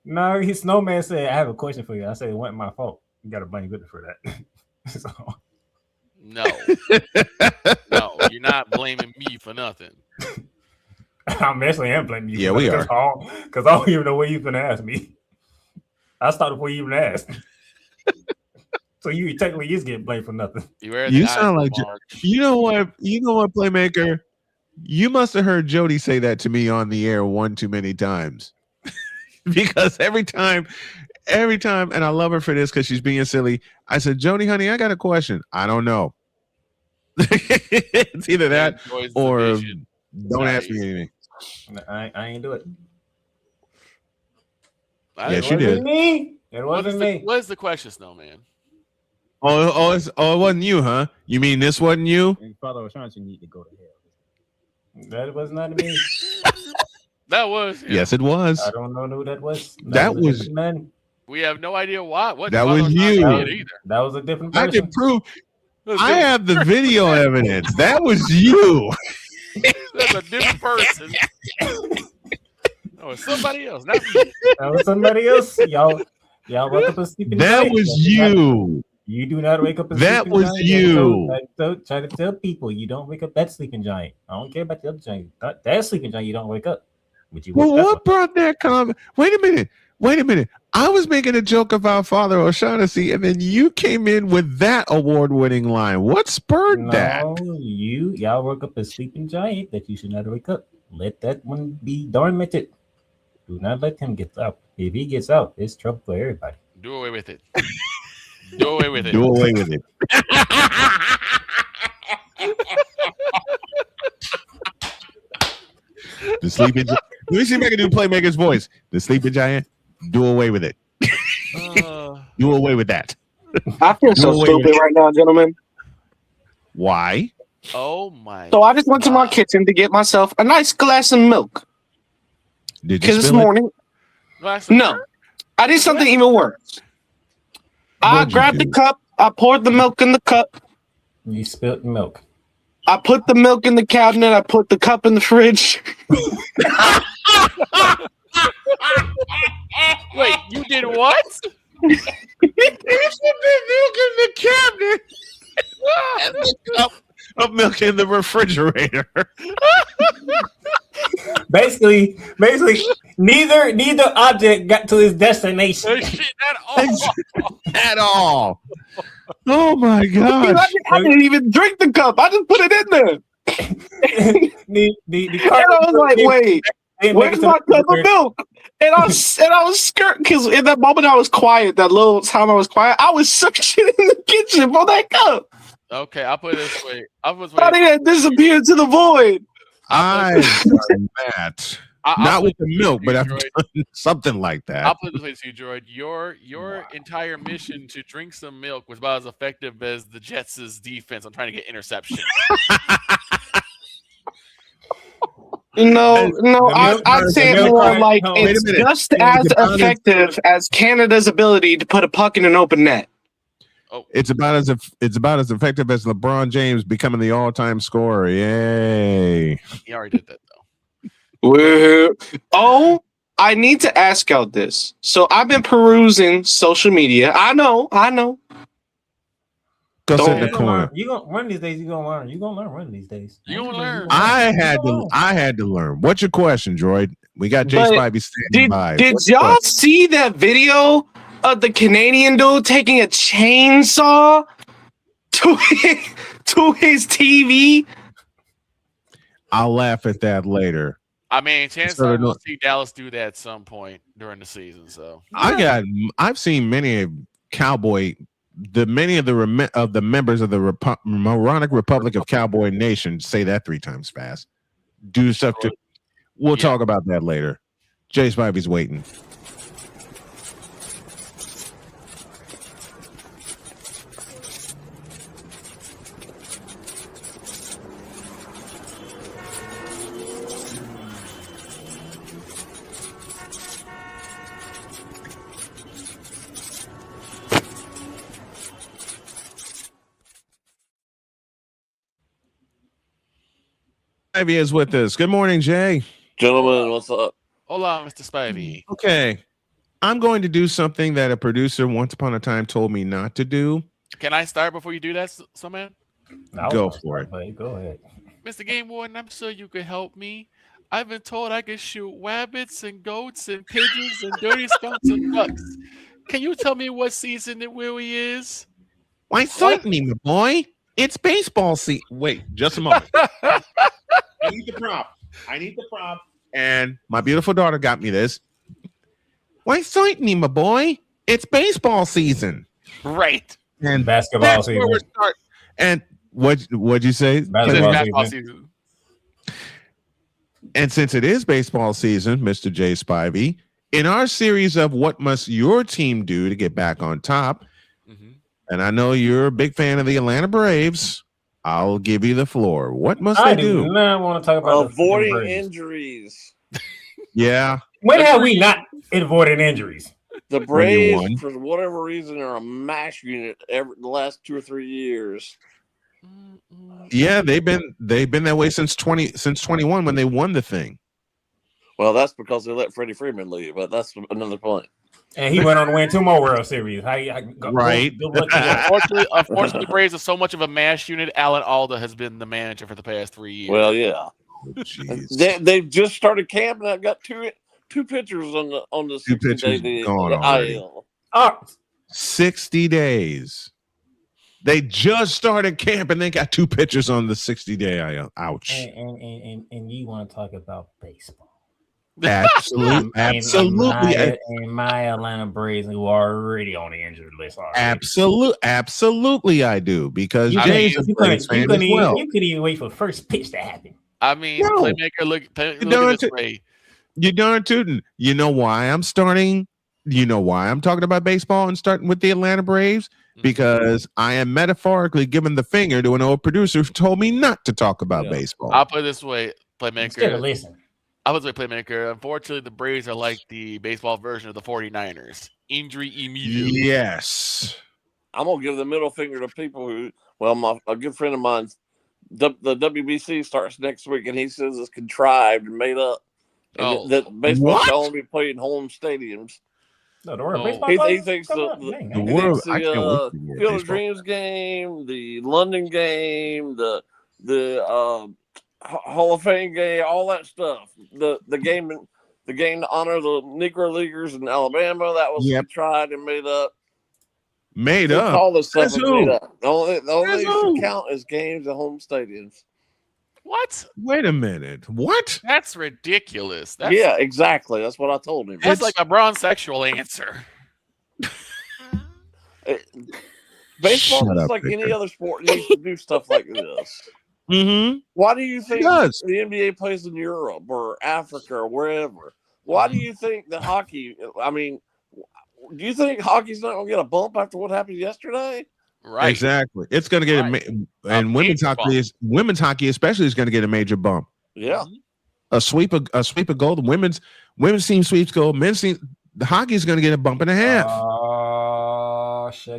S8: No, his snowman said, "I have a question for you." I said, "It wasn't my fault. You got to blame Victor for that." So.
S5: No, you're not blaming me for nothing.
S8: I'm actually blaming you.
S1: Yeah, we are.
S8: Because I don't even know what you're gonna ask me. I started before you even asked. So you technically is getting blamed for nothing.
S1: You sound like you know what, Playmaker. You must have heard Jody say that to me on the air one too many times. Because every time, and I love her for this because she's being silly. I said, Jody, honey, I got a question. I don't know. It's either that or don't ask me anything.
S8: I ain't do it.
S1: Yes, you did.
S8: It wasn't me.
S5: What's the question, Snowman?
S1: It wasn't you, huh? You mean this wasn't you?
S10: Father O'Shaughnessy need to go to hell.
S8: That was not me.
S5: That was.
S1: Yes, it was.
S8: I don't know who that was.
S1: That was.
S5: We have no idea why. What
S1: that was you.
S8: That was a different person.
S1: I can prove. I have the video evidence. That was you.
S5: That's a different person. Oh, it's somebody else. Not me.
S8: That was somebody else. Y'all wake up and sleeping.
S1: That was you.
S8: You do not wake up and
S1: that was
S8: giant.
S1: you.
S8: Try to tell people you don't wake up that sleeping giant. I don't care about the other giant. That sleeping giant you don't wake up. But you
S1: well, what brought that comment? Wait a minute. I was making a joke about Father O'Shaughnessy, and then you came in with that award-winning line. What spurred that?
S8: Y'all woke up a sleeping giant that you should not wake up. Let that one be dormanted. Do not let him get out. If he gets out, it's trouble for everybody.
S5: Do away with it. Do away with it.
S1: Do away with it. The sleeping. Let me see if I can do Playmaker's voice. The sleeping giant. Do away with it. Do away with that.
S2: I feel so stupid right now, gentlemen.
S1: Why?
S5: Oh my!
S2: So I just went to my kitchen to get myself a nice glass of milk.
S1: Did you?
S2: This morning, no, I did something even worse. I grabbed the cup. I poured the milk in the cup.
S8: You spilled milk.
S2: I put the milk in the cabinet. I put the cup in the fridge.
S5: Wait, you did what?
S1: You put the milk in the cabinet. And the cup of milk in the refrigerator.
S8: basically, neither object got to its destination
S1: at all. Oh my gosh!
S2: I didn't even drink the cup. I just put it in there.
S8: the
S2: and I was like, wait, where's my cup of milk? And I was scared because in that moment I was quiet. That little time I was quiet, I was searching in the kitchen for that cup.
S5: Okay, I'll put it this way.
S2: I think it disappeared to the void.
S1: I've done that. Not with the milk, but I've done something like that.
S5: I'll put it this way to you, Droid. Your entire mission to drink some milk was about as effective as the Jets' defense on trying to get interception.
S2: No, I'd say it more like it's just as effective as Canada's ability to put a puck in an open net.
S5: Oh.
S1: It's about as effective as LeBron James becoming the all-time scorer. Yay!
S5: He already did that
S2: though. I need to ask out this. So I've been perusing social media. I know.
S1: Go sit in the corner.
S8: You gonna one of these days. You gonna learn. You gonna learn one of these days.
S5: You gonna learn.
S1: I had to learn. What's your question, Droid? We got Jay Spivey standing by.
S2: Did y'all see that video of the Canadian dude taking a chainsaw to his TV?
S1: I'll laugh at that later.
S5: I mean, chances are we'll see Dallas do that at some point during the season. So
S1: I've seen many of the members of the moronic Republic of Cowboy Nation say that 3 times fast. Do stuff to. We'll talk about that later. Jay Spivey's waiting. Spivey is with us. Good morning, Jay.
S14: Gentlemen, what's up?
S5: Hola, Mr. Spivey.
S1: Okay. I'm going to do something that a producer once upon a time told me not to do.
S5: Can I start before you do that, man?
S1: Go for it.
S8: Go ahead.
S5: Mr. Game Warden, I'm sure you could help me. I've been told I can shoot rabbits and goats and pigeons and dirty skunks and ducks. Can you tell me what season it really is?
S1: Why, certainly, my boy. It's baseball season. Wait, just a moment. I need the prop. And my beautiful daughter got me this. Why, certainly, my boy. It's baseball season.
S5: Right.
S1: And
S8: basketball season.
S1: And what'd you say?
S5: Basketball season.
S1: And since it is baseball season, Mr. J. Spivey, in our series of What Must Your Team Do to Get Back on Top, and I know you're a big fan of the Atlanta Braves, I'll give you the floor. What must they do?
S8: I want to talk about
S14: avoiding injuries.
S1: Yeah.
S8: When have we not avoided injuries?
S14: The Braves, for whatever reason, are a mash unit the last 2 or 3 years.
S1: Yeah, they've been that way since 21 when they won the thing.
S14: Well, that's because they let Freddie Freeman leave, but that's another point.
S8: And he went on to win 2 more World Series.
S1: Right.
S5: Unfortunately, Braves are so much of a mash unit. Alan Alda has been the manager for the past 3 years.
S14: Well, yeah. They've just started camping. I've got two pitchers on the 60 day IL.
S1: 60 days. They just started camp and they got 2 pitchers on the 60-day IL. Ouch.
S8: And you want to talk about baseball.
S1: Absolutely.
S8: And my Atlanta Braves, who are already on the injured list.
S1: Absolutely, I do. Because
S8: you
S1: couldn't
S8: even wait for the first pitch to happen.
S5: I mean, playmaker, look at this way.
S1: You're darn tootin'. You know why I'm starting? You know why I'm talking about baseball and starting with the Atlanta Braves? Because I am metaphorically giving the finger to an old producer who told me not to talk about baseball.
S5: I'll put it this way, playmaker.
S8: Listen.
S5: I would say playmaker. Unfortunately, the Braves are like the baseball version of the 49ers. Injury immediately.
S1: Yes.
S14: I'm going to give the middle finger to people who, a good friend of mine, the WBC starts next week, and he says it's contrived and made up. And that baseball can only be played in home stadiums.
S8: No, the world
S14: he thinks the Field of Dreams game, the London game, the Hall of Fame game, all that stuff. The game to honor the Negro Leaguers in Alabama, that was tried and made up. All this stuff is made up. The only thing that should count is games at home stadiums.
S5: What?
S1: Wait a minute. What?
S5: That's ridiculous.
S14: Yeah, exactly. That's what I told him.
S5: That's like a bronze-sexual answer.
S14: Baseball is like any other sport needs to do stuff like this.
S1: Mm-hmm.
S14: Why do you think the NBA plays in Europe or Africa or wherever? Why do you think that hockey? I mean, do you think hockey's not going to get a bump after what happened yesterday?
S5: Right.
S1: Exactly. It's going to get and women's hockey especially is going to get a major bump.
S14: Yeah.
S1: A sweep of gold. Women's team sweeps gold. Men's team the hockey is going to get a bump and a half.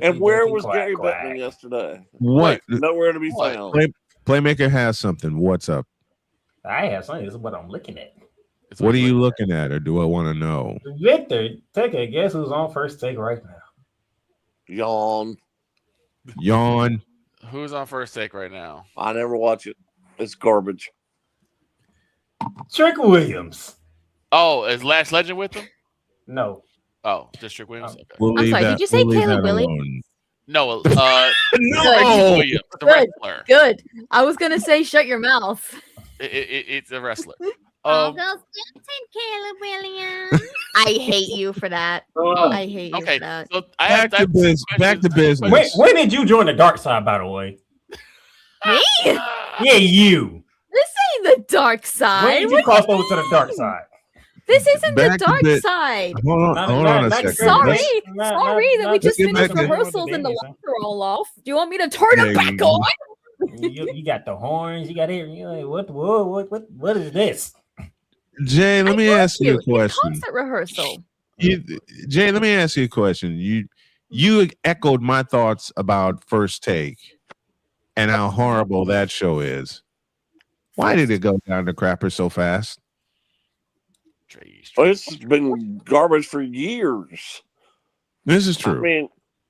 S14: And where was Gary Bettman yesterday?
S1: What?
S14: Nowhere to be found.
S1: Playmaker has something. What's up?
S8: I have something. This is what I'm looking at.
S1: What are you looking at, or do I want to know?
S8: Victor, take a guess who's on first take right now.
S14: Yawn.
S5: Who's on first take right now?
S14: I never watch it. It's garbage.
S8: Trick Williams.
S5: Oh, is Last Legend with him?
S8: No.
S5: Oh, just Trick Williams? Okay.
S13: I'm sorry, did you say Caleb Williams?
S5: No,
S13: No.
S5: Williams, the wrestler.
S13: Good. I was gonna say shut your mouth.
S5: It's a wrestler.
S23: Caleb Williams.
S13: I hate you for that. I hate you for that.
S5: So
S1: back to business.
S8: When did you join the dark side, by the way?
S13: Me?
S8: Yeah, you.
S13: This ain't the dark side.
S8: When did you cross over to the dark side?
S13: This isn't the dark side.
S1: Hold on a second.
S13: Sorry that we just finished rehearsals and the lights are all off. Do you want me to turn them back on?
S8: You got the horns. You got everything. You're like, what is this?
S1: Jay, let me ask you a question.
S13: Concert rehearsal.
S1: Jay, let me ask you a question. You echoed my thoughts about First Take and how horrible that show is. Why did it go down the crapper so fast?
S14: It's been garbage for years.
S1: This is true.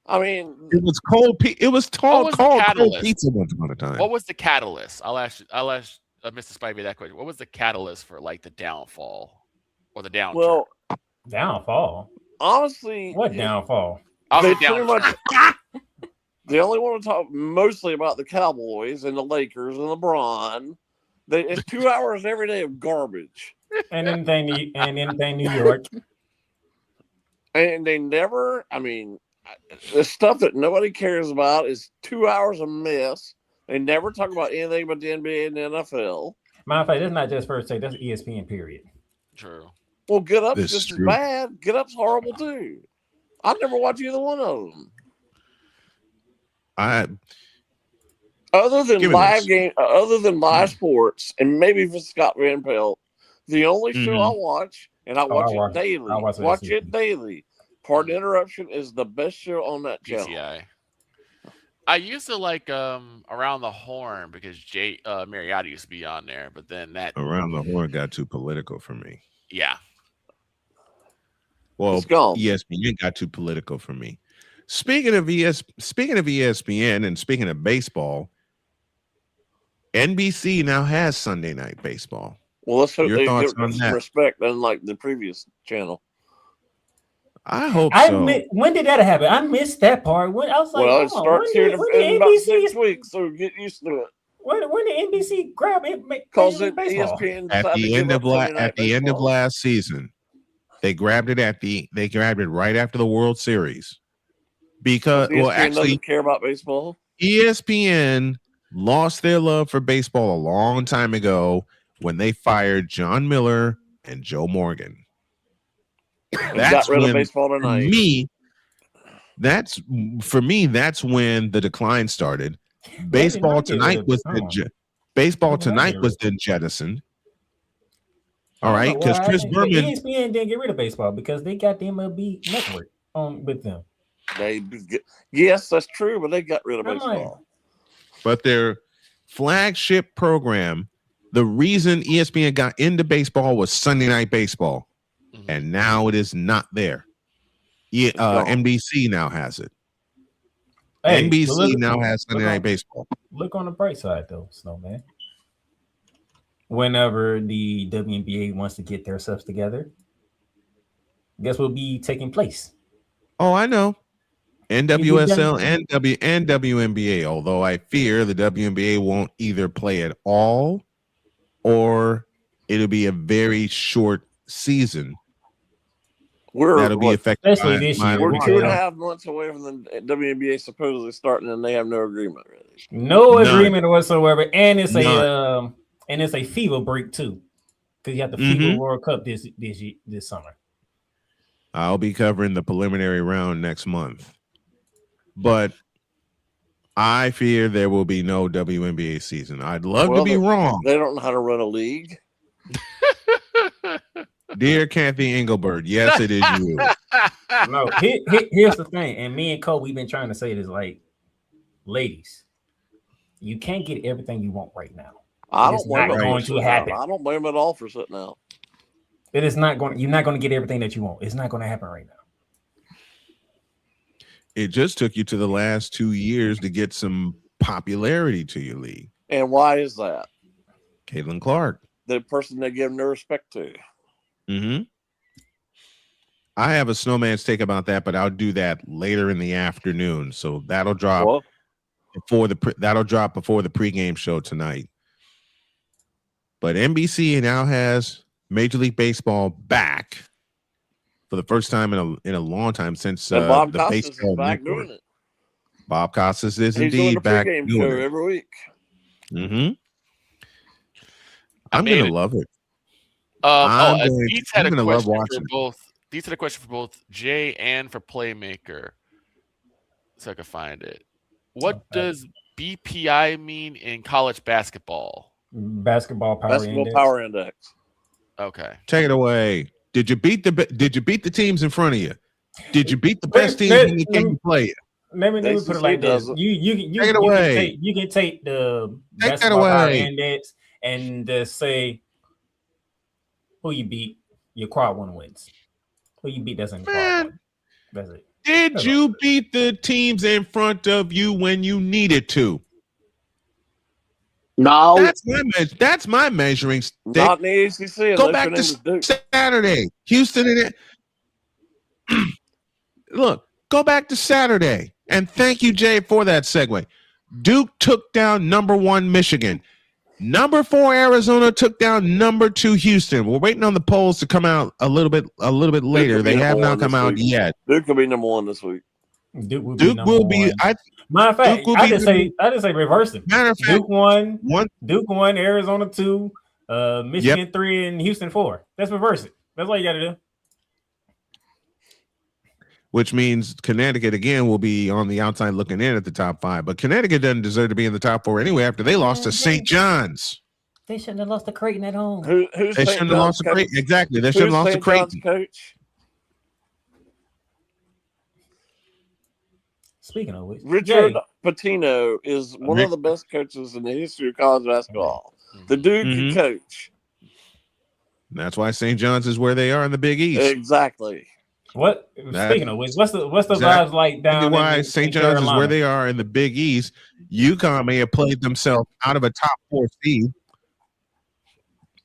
S14: I mean,
S1: it was cold. It was called cold pizza once upon a time.
S5: What was the catalyst? I'll ask Mr. Spivey that question. What was the catalyst for like the downfall or the downturn?
S14: Well,
S8: downfall.
S14: Honestly,
S8: what downfall?
S14: They pretty much. They only want to talk mostly about the Cowboys and the Lakers and LeBron. It's 2 hours every day of garbage.
S8: And anything New York.
S14: And they never, the stuff that nobody cares about is 2 hours of mess. They never talk about anything but the NBA and the NFL.
S8: Matter of fact, that's not just First Take, that's ESPN, period.
S5: True.
S14: Well, Get Up's just as bad. Get Up's horrible too. I never watched either one of them. Other than live sports, and maybe for Scott Van Pelt, the only show I watch, and I watch it daily. Watch it daily. Pardon the interruption is the best show on that channel.
S5: PCI. I used to like Around the Horn because Jay Mariotti used to be on there, but then that
S1: Around the Horn got too political for me.
S5: Yeah.
S1: Well, ESPN got too political for me. Speaking of ESPN and speaking of baseball, NBC now has Sunday Night Baseball.
S14: Well, let's hope
S1: Your thoughts on
S14: some
S1: that?
S14: respect, unlike the previous channel.
S1: I hope so.
S8: When did that happen? I missed that part. When I was like,
S14: Well, it starts here in about 6 weeks, so get used to it.
S8: When did NBC grab it?
S14: Because ESPN
S1: At the end of last season, they grabbed it right after the World Series. Because
S14: ESPN doesn't care about baseball.
S1: ESPN lost their love for baseball a long time ago when they fired John Miller and Joe Morgan.
S14: Got rid of baseball tonight.
S1: That's when the decline started. Baseball Tonight was then jettisoned. All right, because Chris Berman.
S8: ESPN didn't get rid of baseball because they got the MLB network on with them.
S14: Yes, that's true, but they got rid of baseball.
S1: But their flagship program, the reason ESPN got into baseball was Sunday Night Baseball. And now it is not there. NBC now has it.
S8: Hey,
S1: NBC now has Sunday Night Baseball.
S8: Look on the bright side, though, Snowman. whenever the WNBA wants to get their stuff together, guess what will be taking place?
S1: Oh, I know. NWSL and WNBA, although I fear the WNBA won't either play at all or it'll be a very short season. That'll be affected
S8: especially this year.
S14: We're 2.5 months away from the WNBA supposedly starting, and they have no agreement really.
S8: No agreement whatsoever, and it's a FIBA break too, because you have the FIBA World Cup this summer.
S1: I'll be covering the preliminary round next month, but I fear there will be no WNBA season. I'd love to be wrong.
S14: They don't know how to run a league.
S1: Dear Kathy Engelbert, yes, it is you.
S8: No, here's the thing, and me and Cole, we've been trying to say this, like, ladies, you can't get everything you want right now.
S14: It's not
S8: going to happen.
S14: I don't blame them at all for sitting out.
S8: It is not going. You're not going to get everything that you want. It's not going to happen right now.
S1: It just took you to the last 2 years to get some popularity to your league.
S14: And why is that?
S1: Caitlin Clark,
S14: the person they give no respect to.
S1: I have a snowman's take about that, but I'll do that later in the afternoon. So that'll drop before the pregame show tonight. But NBC now has Major League Baseball back for the first time in a long time since
S14: Bob
S1: the
S14: Costas
S1: baseball
S14: is back
S1: network.
S14: doing it.
S1: Bob Costas is
S14: He's
S1: indeed back
S14: doing
S1: doing
S14: the pregame show
S1: it.
S14: every week.
S1: I'm gonna love it.
S5: Deets had
S1: I'm
S5: a
S1: gonna love
S5: question
S1: watching
S5: for both. Deets had a question for both Jay and for Playmaker, so I can find it. What does BPI mean in college basketball?
S8: Basketball
S14: power index.
S5: Okay,
S1: take it away. Did you beat the teams in front of you? Did you beat the best teams when you came to play it?
S8: Let me put it like this. You can take the
S1: Take that
S8: basketball power
S1: away.
S8: index and just say who you beat. Your quad one wins. Who you beat? That's in the quad one. That's it.
S1: Did you beat the teams in front of you when you needed to?
S14: No,
S1: that's my measuring stick.
S14: Not in the ACC.
S1: Go back to Saturday, Houston. Look, go back to Saturday, and thank you, Jay, for that segue. Duke took down number 1 Michigan. Number 4 Arizona took down number 2 Houston. We're waiting on the polls to come out a little bit later. They have not come out yet.
S14: Duke will be number 1 this week.
S8: Duke will
S1: be.
S8: Matter of fact, I just say reverse it.
S1: Matter of fact,
S8: Duke 1, Arizona 2, Michigan 3, and Houston 4. Let's reverse it. That's all you got to do.
S1: Which means Connecticut again will be on the outside looking in at the top 5. But Connecticut doesn't deserve to be in the top 4 anyway after they lost to St. John's.
S8: They shouldn't have lost to Creighton at home.
S14: Who's
S1: they shouldn't have lost to Creighton. Exactly. They shouldn't have lost to Creighton.
S14: Coach?
S8: Speaking of which,
S14: Richard Pitino is one of the best coaches in the history of college basketball. The Duke coach.
S1: That's why St. John's is where they are in the Big East.
S14: Exactly.
S8: Speaking of which, what's the vibes like down?
S1: Why St. John's is where they are in the Big East? UConn may have played themselves out of a top 4 seed.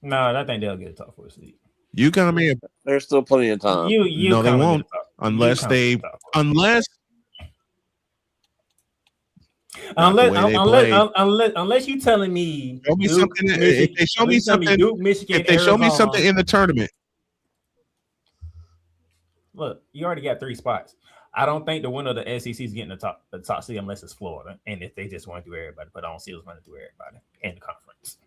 S8: No, I think they'll get a top 4 seed.
S1: UConn may have.
S14: There's still plenty of time.
S1: No, they won't unless
S8: you telling me
S1: show me something. If they show me something,
S8: Duke, Michigan,
S1: if they show me something in the tournament.
S8: Look, you already got 3 spots. I don't think the winner of the SEC is getting the top seed unless it's Florida, and if they just want to do everybody, but I don't see us running through everybody in the conference.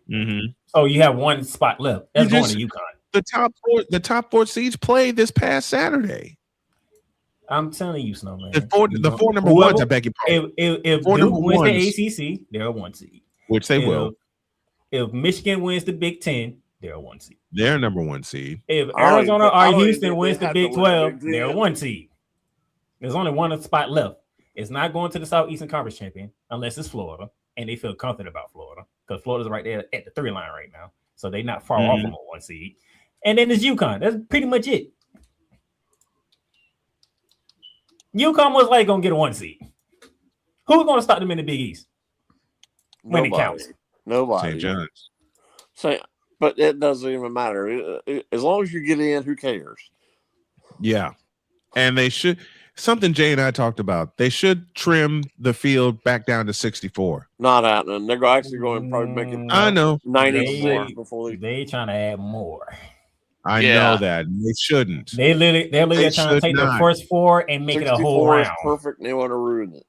S8: So you have 1 spot left. That's going to UConn.
S1: The top 4 seeds played this past Saturday.
S8: I'm telling you, Snowman.
S1: The 4 number ones, I beg your pardon.
S8: If Duke wins the ACC, they're a 1 seed.
S1: Which they will.
S8: If Michigan wins the Big 10, they're a 1 seed.
S1: They're number 1 seed.
S8: If Arizona or Houston wins the Big 12, they're a 1 seed. There's only 1 spot left. It's not going to the Southeastern Conference champion unless it's Florida, and they feel confident about Florida because Florida's right there at the 3 line right now, so they're not far off from a 1 seed. And then there's UConn. That's pretty much it. UConn was like gonna get a 1 seed. Who's gonna stop them in the Big East when it counts?
S14: Nobody.
S1: St. John's.
S14: but it doesn't even matter. As long as you get in, who cares?
S1: Yeah. And they should, something Jay and I talked about, they should trim the field back down to 64.
S14: Not happening. They're actually going to probably make it
S1: I know
S14: 96 before
S8: they trying to add more.
S1: I know that. They shouldn't.
S8: They're literally trying to take the first 4 and make it a whole round.
S14: Is perfect. And they want to ruin it.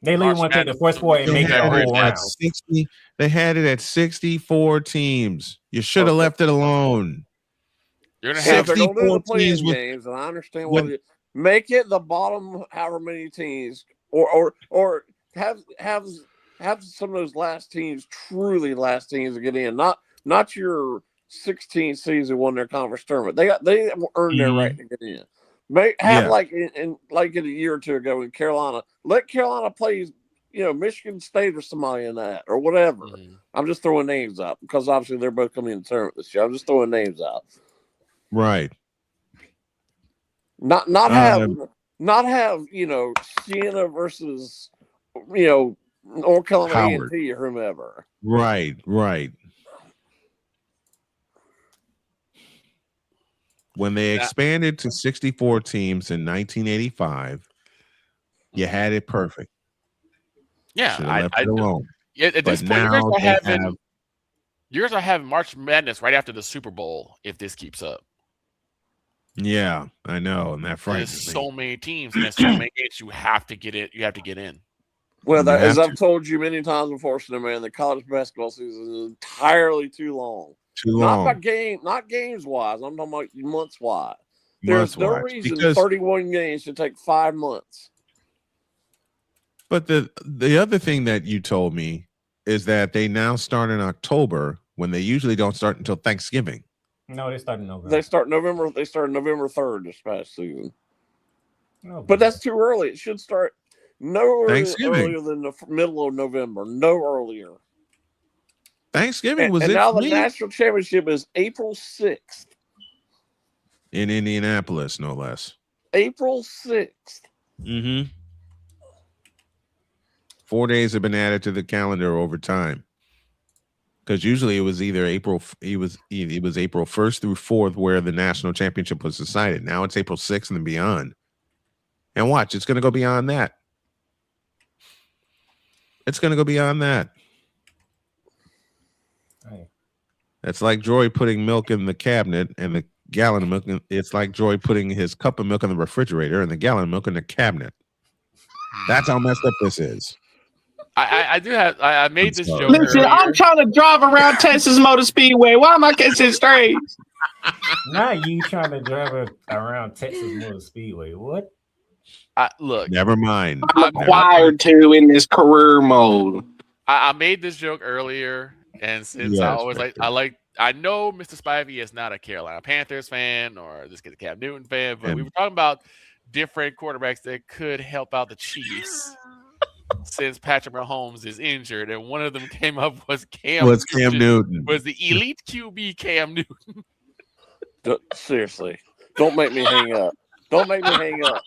S8: They literally want to take the first 4 and make it a whole round.
S1: 60, they had it at 64 teams. You should have left it alone.
S14: You're gonna have 64 teams games, and I understand what it make it the bottom however many teams, or have some of those last teams truly last teams to get in, not your 16 seeds who won their conference tournament. They earned their right to get in. Like in a year or two ago in Carolina, let Carolina play, Michigan State or somebody in that or whatever. I'm just throwing names out because obviously they're both coming in the tournament this year. I'm just throwing names out.
S1: Right.
S14: Not have Siena versus North Carolina A&T or whomever.
S1: Right. When they expanded to 64 teams in 1985, you had it perfect.
S5: Yeah,
S1: I alone.
S5: At this point, you're gonna have March Madness right after the Super Bowl if this keeps up.
S1: Yeah, I know, and that frightens
S5: There's
S1: me.
S5: so many teams and there's so many games you have to get it. You have to get in.
S14: Well, as I've told you many times before, man, the college basketball season is entirely too long. Not games wise. I'm talking about months wise. There's no reason 31 games should take 5 months.
S1: But the other thing that you told me is that they now start in October when they usually don't start until Thanksgiving.
S8: No, they start in November.
S14: They started November 3rd this past season. But that's too early. It should start no earlier than the middle of November. No earlier.
S1: Thanksgiving was
S14: and
S1: it
S14: now
S1: for
S14: the
S1: me?
S14: national championship is April 6th.
S1: In Indianapolis, no less.
S14: April 6th.
S1: Mm-hmm. 4 days have been added to the calendar over time. Because usually it was either April 1st through 4th where the national championship was decided. Now it's April 6th and beyond. And watch, it's going to go beyond that. It's going to go beyond that.
S8: Hey.
S1: That's like Joy putting milk in the cabinet and the gallon of milk. It's like Joy putting his cup of milk in the refrigerator and the gallon of milk in the cabinet. That's how messed up this is.
S5: I made this joke.
S2: Listen,
S5: earlier.
S2: I'm trying to drive around Texas Motor Speedway. Why am I catching straight?
S8: Not you trying to drive around Texas Motor Speedway. What?
S5: Look.
S1: Never mind.
S2: I'm required to in this career mode.
S5: I made this joke earlier, and since I know Mr. Spivey is not a Carolina Panthers fan or this kid's a Cam Newton fan, but we were talking about different quarterbacks that could help out the Chiefs since Patrick Mahomes is injured, and one of them came up was Cam Newton. Was the elite QB Cam Newton.
S14: Seriously. Don't make me hang up. Don't make me hang up.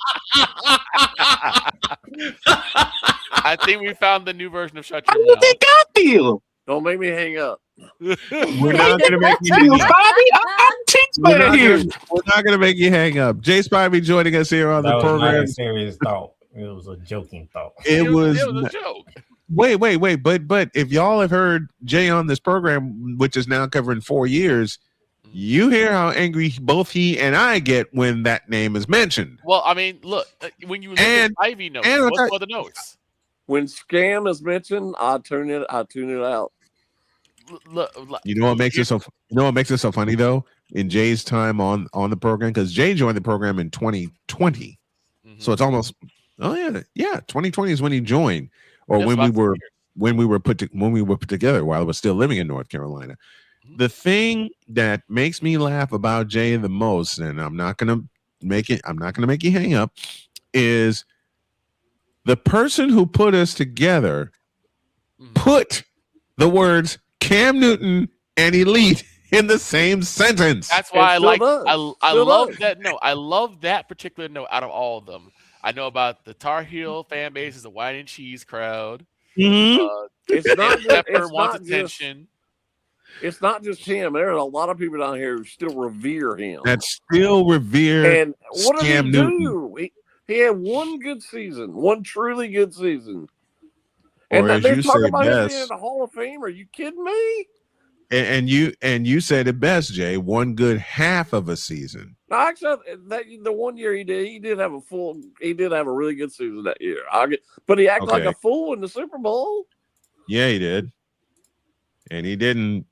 S5: I think we found the new version of Shut
S2: I
S5: Your
S2: know
S5: Mouth.
S2: they got you.
S14: Don't make me hang up.
S1: We're not going to make you hang up. We're not going to make you hang up. Jay Spivey joining us here on the program.
S8: Not a serious thought. It was a joking thought.
S1: It was
S5: a joke.
S1: Wait. But if y'all have heard Jay on this program, which is now covering 4 years, you hear how angry both he and I get when that name is mentioned.
S5: Well, I mean, look, when you look at Spivey notes, what's for the notes?
S14: When scam is mentioned, I tune it out.
S1: You know what makes it so? You know what makes it so funny though? In Jay's time on the program, because Jay joined the program in 2020, so it's almost 2020 is when he joined, or when we were put together while I was still living in North Carolina. The thing that makes me laugh about Jay the most, and I'm not gonna make you hang up, is the person who put us together put the words Cam Newton and elite in the same sentence.
S5: That's why I love that note. I love that particular note out of all of them. I know about the Tar Heel fan base is a wine and cheese crowd.
S1: Mm-hmm.
S14: It's not
S5: Pepper wants attention.
S14: It's not just him. There's a lot of people down here who still revere him.
S1: That still revere.
S14: And what did
S1: Cam
S14: he
S1: Newton.
S14: do? He had one good season, one truly good season.
S1: Or
S14: And
S1: as
S14: they're
S1: you
S14: talking
S1: say
S14: about him being in
S1: best,
S14: the Hall of Fame. Are you kidding me?
S1: and you said it best, Jay. One good half of a season.
S14: No, actually, the 1 year he did have a really good season that year. But he acted like a fool in the Super Bowl.
S1: Yeah, he did. And he didn't.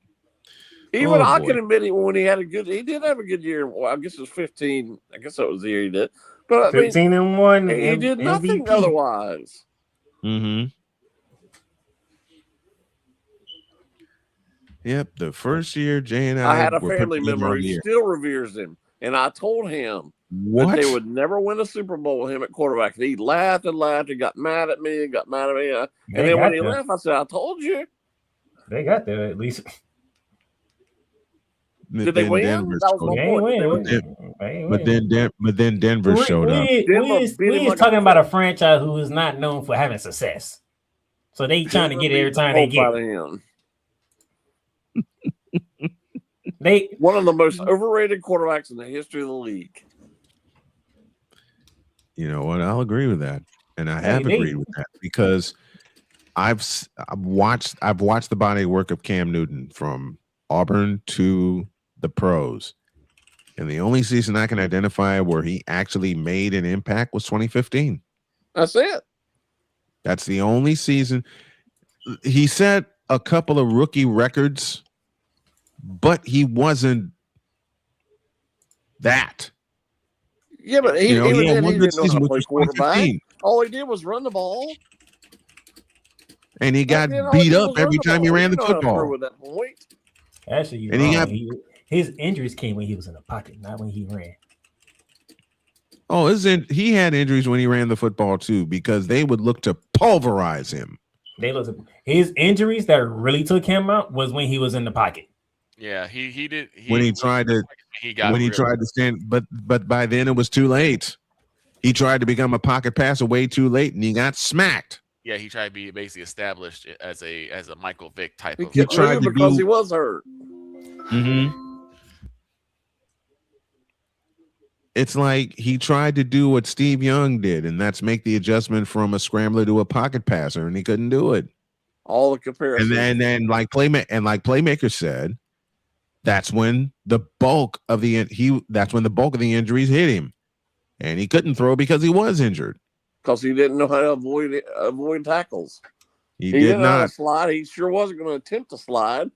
S14: Even I can admit it when he did have a good year. Well, I guess it was 15. I guess that was the year he did. But
S8: 15-1.
S14: He did nothing
S8: MVP.
S14: otherwise.
S1: Mm-hmm. Yep, the first year Jay and
S14: I had a
S1: were
S14: family
S1: put together
S14: member
S1: on the
S14: who
S1: air.
S14: still reveres him, and I told him
S1: What?
S14: that they would never win a Super Bowl with him at quarterback. And he laughed and laughed and got mad at me and And then when he left, I said, "I told you."
S8: They got there at least.
S14: Did they win? That was my point.
S1: But then Denver showed up.
S8: We is talking about a franchise who is not known for having success. So they trying to get it every time they get it.
S14: One of the most overrated quarterbacks in the history of the league.
S1: You know what? I'll agree with that, and I have agreed with that because I've watched the body of work of Cam Newton from Auburn to the pros, and the only season I can identify where he actually made an impact was 2015.
S14: That's it.
S1: That's the only season. He set a couple of rookie records, but he wasn't that.
S14: Yeah, but he
S1: had one good
S14: didn't know how
S1: season,
S14: to
S1: which
S14: play
S1: was
S14: quarterback.
S1: 2015.
S14: All he did was run the ball.
S1: And he got beat up every time he ran the football.
S8: Actually,
S1: And he got
S8: his injuries came when he was in the pocket, not when he ran.
S1: Oh, he had injuries when he ran the football too, because they would look to pulverize him.
S8: His injuries that really took him out was when he was in the pocket.
S5: Yeah, he did.
S1: When he tried to stand, but by then it was too late. He tried to become a pocket passer way too late, and he got smacked.
S5: Yeah, he tried to be basically established as a Michael Vick type of.
S14: He tried because he was hurt.
S1: Mm-hmm. It's like he tried to do what Steve Young did, and that's make the adjustment from a scrambler to a pocket passer, and he couldn't do it.
S14: All the comparisons.
S1: And then like Playmaker said, that's when the bulk of the injuries hit him, and he couldn't throw because he was injured.
S14: Because he didn't know how to avoid tackles.
S1: He did
S14: didn't know how
S1: not
S14: to slide. He sure wasn't going to attempt to slide.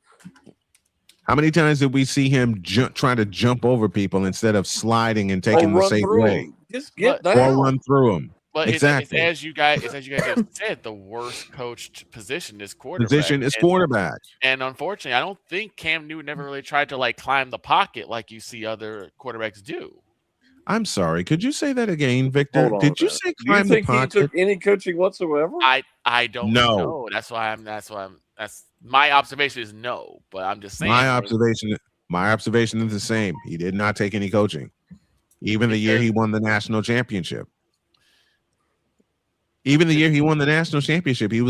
S1: How many times did we see him trying to jump over people instead of sliding and taking the safe way?
S14: Just get down.
S1: Or run through them.
S5: But
S1: exactly.
S5: It's as you guys just said, the worst coached position is quarterback.
S1: Quarterback.
S5: And unfortunately, I don't think Cam Newton never really tried to climb the pocket like you see other quarterbacks do.
S1: I'm sorry. Could you say that again, Victor? Did you say
S14: Do you
S1: climb the
S14: think he
S1: pocket?
S14: took any coaching whatsoever?
S5: I don't know. That's my observation is no, but I'm just saying.
S1: My observation is the same. He did not take any coaching. Even the year he won the national championship. He was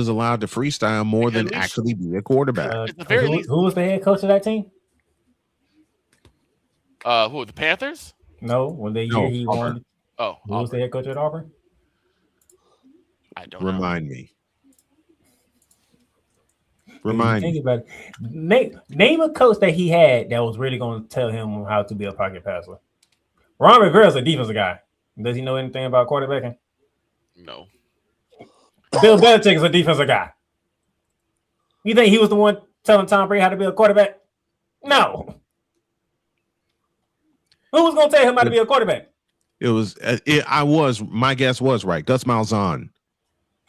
S1: allowed to freestyle more than actually be a quarterback.
S8: Who was the head coach of that team?
S5: Who, the Panthers?
S8: No, when the year he won.
S5: Oh,
S8: who was the head coach at Auburn?
S5: I don't
S1: Remind me.
S8: Think about it. Name a coach that he had that was really going to tell him how to be a pocket passer. Ron Rivera's a defensive guy. Does he know anything about quarterbacking?
S5: No.
S8: Bill Belichick is a defensive guy. You think he was the one telling Tom Brady how to be a quarterback? No. Who was going to tell him how to be a quarterback?
S1: My guess was right. Gus Malzahn.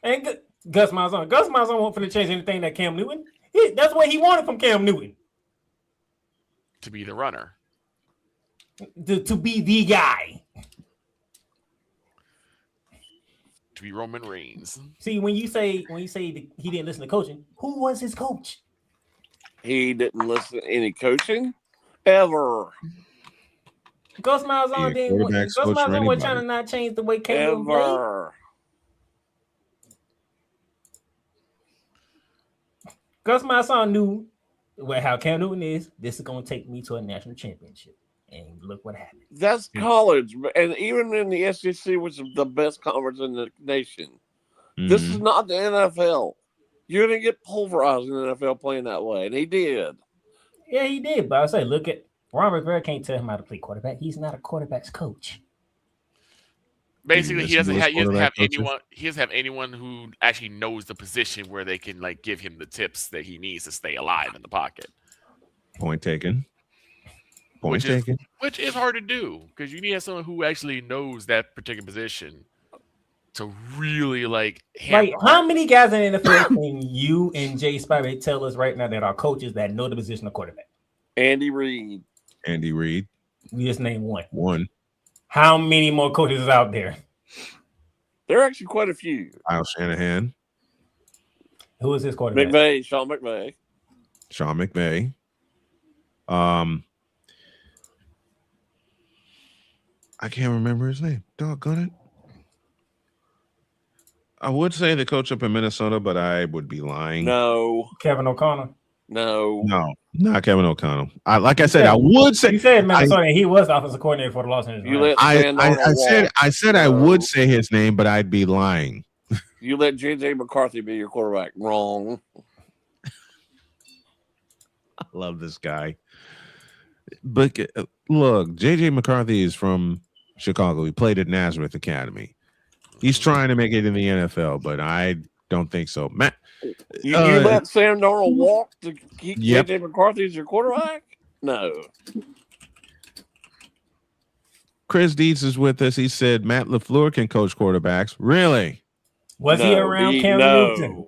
S8: And Gus Malzahn. Gus Malzahn won't finna change anything that Cam Newton. That's what he wanted from Cam Newton.
S5: To be the runner.
S8: To be the guy.
S5: To be Roman Reigns.
S8: See, when you say he didn't listen to coaching, who was his coach?
S14: He didn't listen to any coaching ever.
S8: Gus Malzahn didn't. Gus Malzahn was trying to not change the way Cam Newton played. Gus Malzahn knew well, how Cam Newton is, this is going to take me to a national championship. And look what happened.
S14: That's college. And even in the SEC, which is the best conference in the nation, this is not the NFL. You're going to get pulverized in the NFL playing that way. And he did.
S8: Yeah, he did. But I say, look at Ron Rivera can't tell him how to play quarterback. He's not a quarterback's coach.
S5: Basically, he doesn't have anyone. He doesn't have anyone who actually knows the position where they can like give him the tips that he needs to stay alive in the pocket.
S1: Point taken.
S5: Which is hard to do because you need someone who actually knows that particular position to really like.
S8: How many guys in the NFL can you and Jay Spivey tell us right now that are coaches that know the position of quarterback?
S14: Andy Reid.
S8: We just named one. How many more coaches is out there?
S14: There are actually quite a few.
S1: Kyle Shanahan.
S8: Who is his quarterback?
S14: Sean McVay.
S1: I can't remember his name. Doggone it. I would say the coach up in Minnesota, but I would be lying.
S14: No.
S8: Kevin O'Connell.
S14: No,
S1: not Kevin O'Connell. I would say
S8: you said Minnesota. And he was the offensive coordinator for the Los Angeles Rams.
S1: I said I would say his name, but I'd be lying.
S14: You let J.J. McCarthy be your quarterback. Wrong.
S1: I love this guy. But look, J.J. McCarthy is from Chicago. He played at Nazareth Academy. He's trying to make it in the NFL, but I don't think so. Matt.
S14: You let Sam Darnold walk to keep J.J. McCarthy as your quarterback? No.
S1: Chris Dietz is with us. He said Matt LaFleur can coach quarterbacks. Really?
S8: Was he around Cam Newton?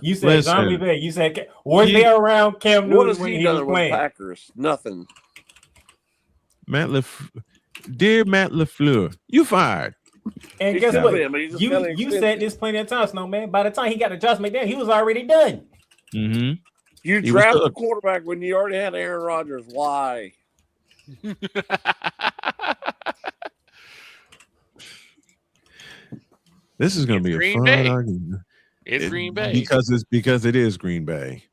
S8: You said Zombie Bay. You said was he around Cam Newton when he was playing?
S14: Packers? Nothing.
S1: Dear Matt LaFleur, you fired.
S8: And guess what? You said this plenty of times, Snowman. By the time he got to Josh McDaniels, he was already done.
S1: Mm-hmm.
S14: You drafted a quarterback when you already had Aaron Rodgers. Why?
S1: This is going to be a fun argument.
S5: It's Green Bay
S1: because it is Green Bay,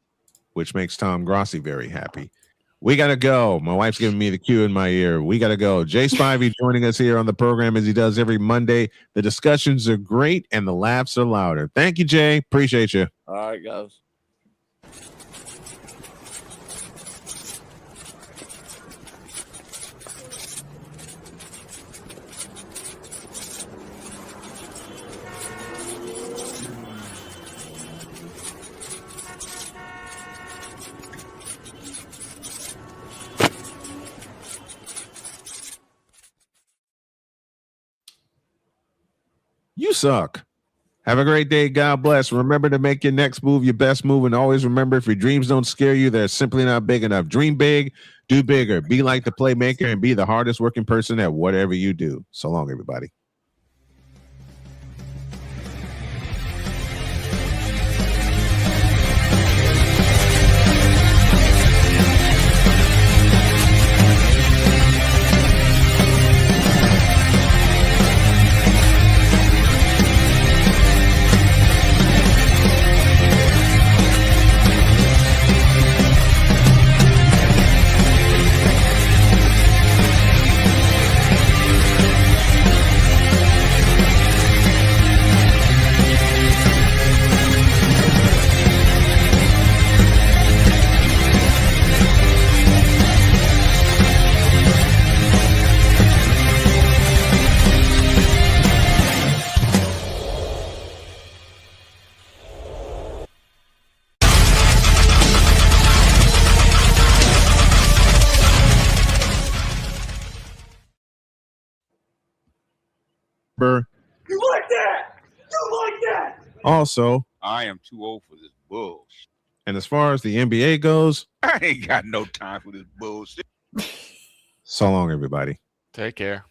S1: which makes Tom Grossi very happy. We got to go. My wife's giving me the cue in my ear. We got to go. Jay Spivey joining us here on the program as he does every Monday. The discussions are great and the laughs are louder. Thank you, Jay. Appreciate you.
S14: All right, guys.
S1: You suck. Have a great day. God bless. Remember to make your next move your best move. And always remember, if your dreams don't scare you, they're simply not big enough. Dream big, do bigger. Be like the playmaker and be the hardest working person at whatever you do. So long, everybody.
S26: You like that? You like that?
S1: Also,
S4: I am too old for this bullshit.
S1: And as far as the NBA goes,
S4: I ain't got no time for this bullshit.
S1: So long, everybody.
S5: Take care.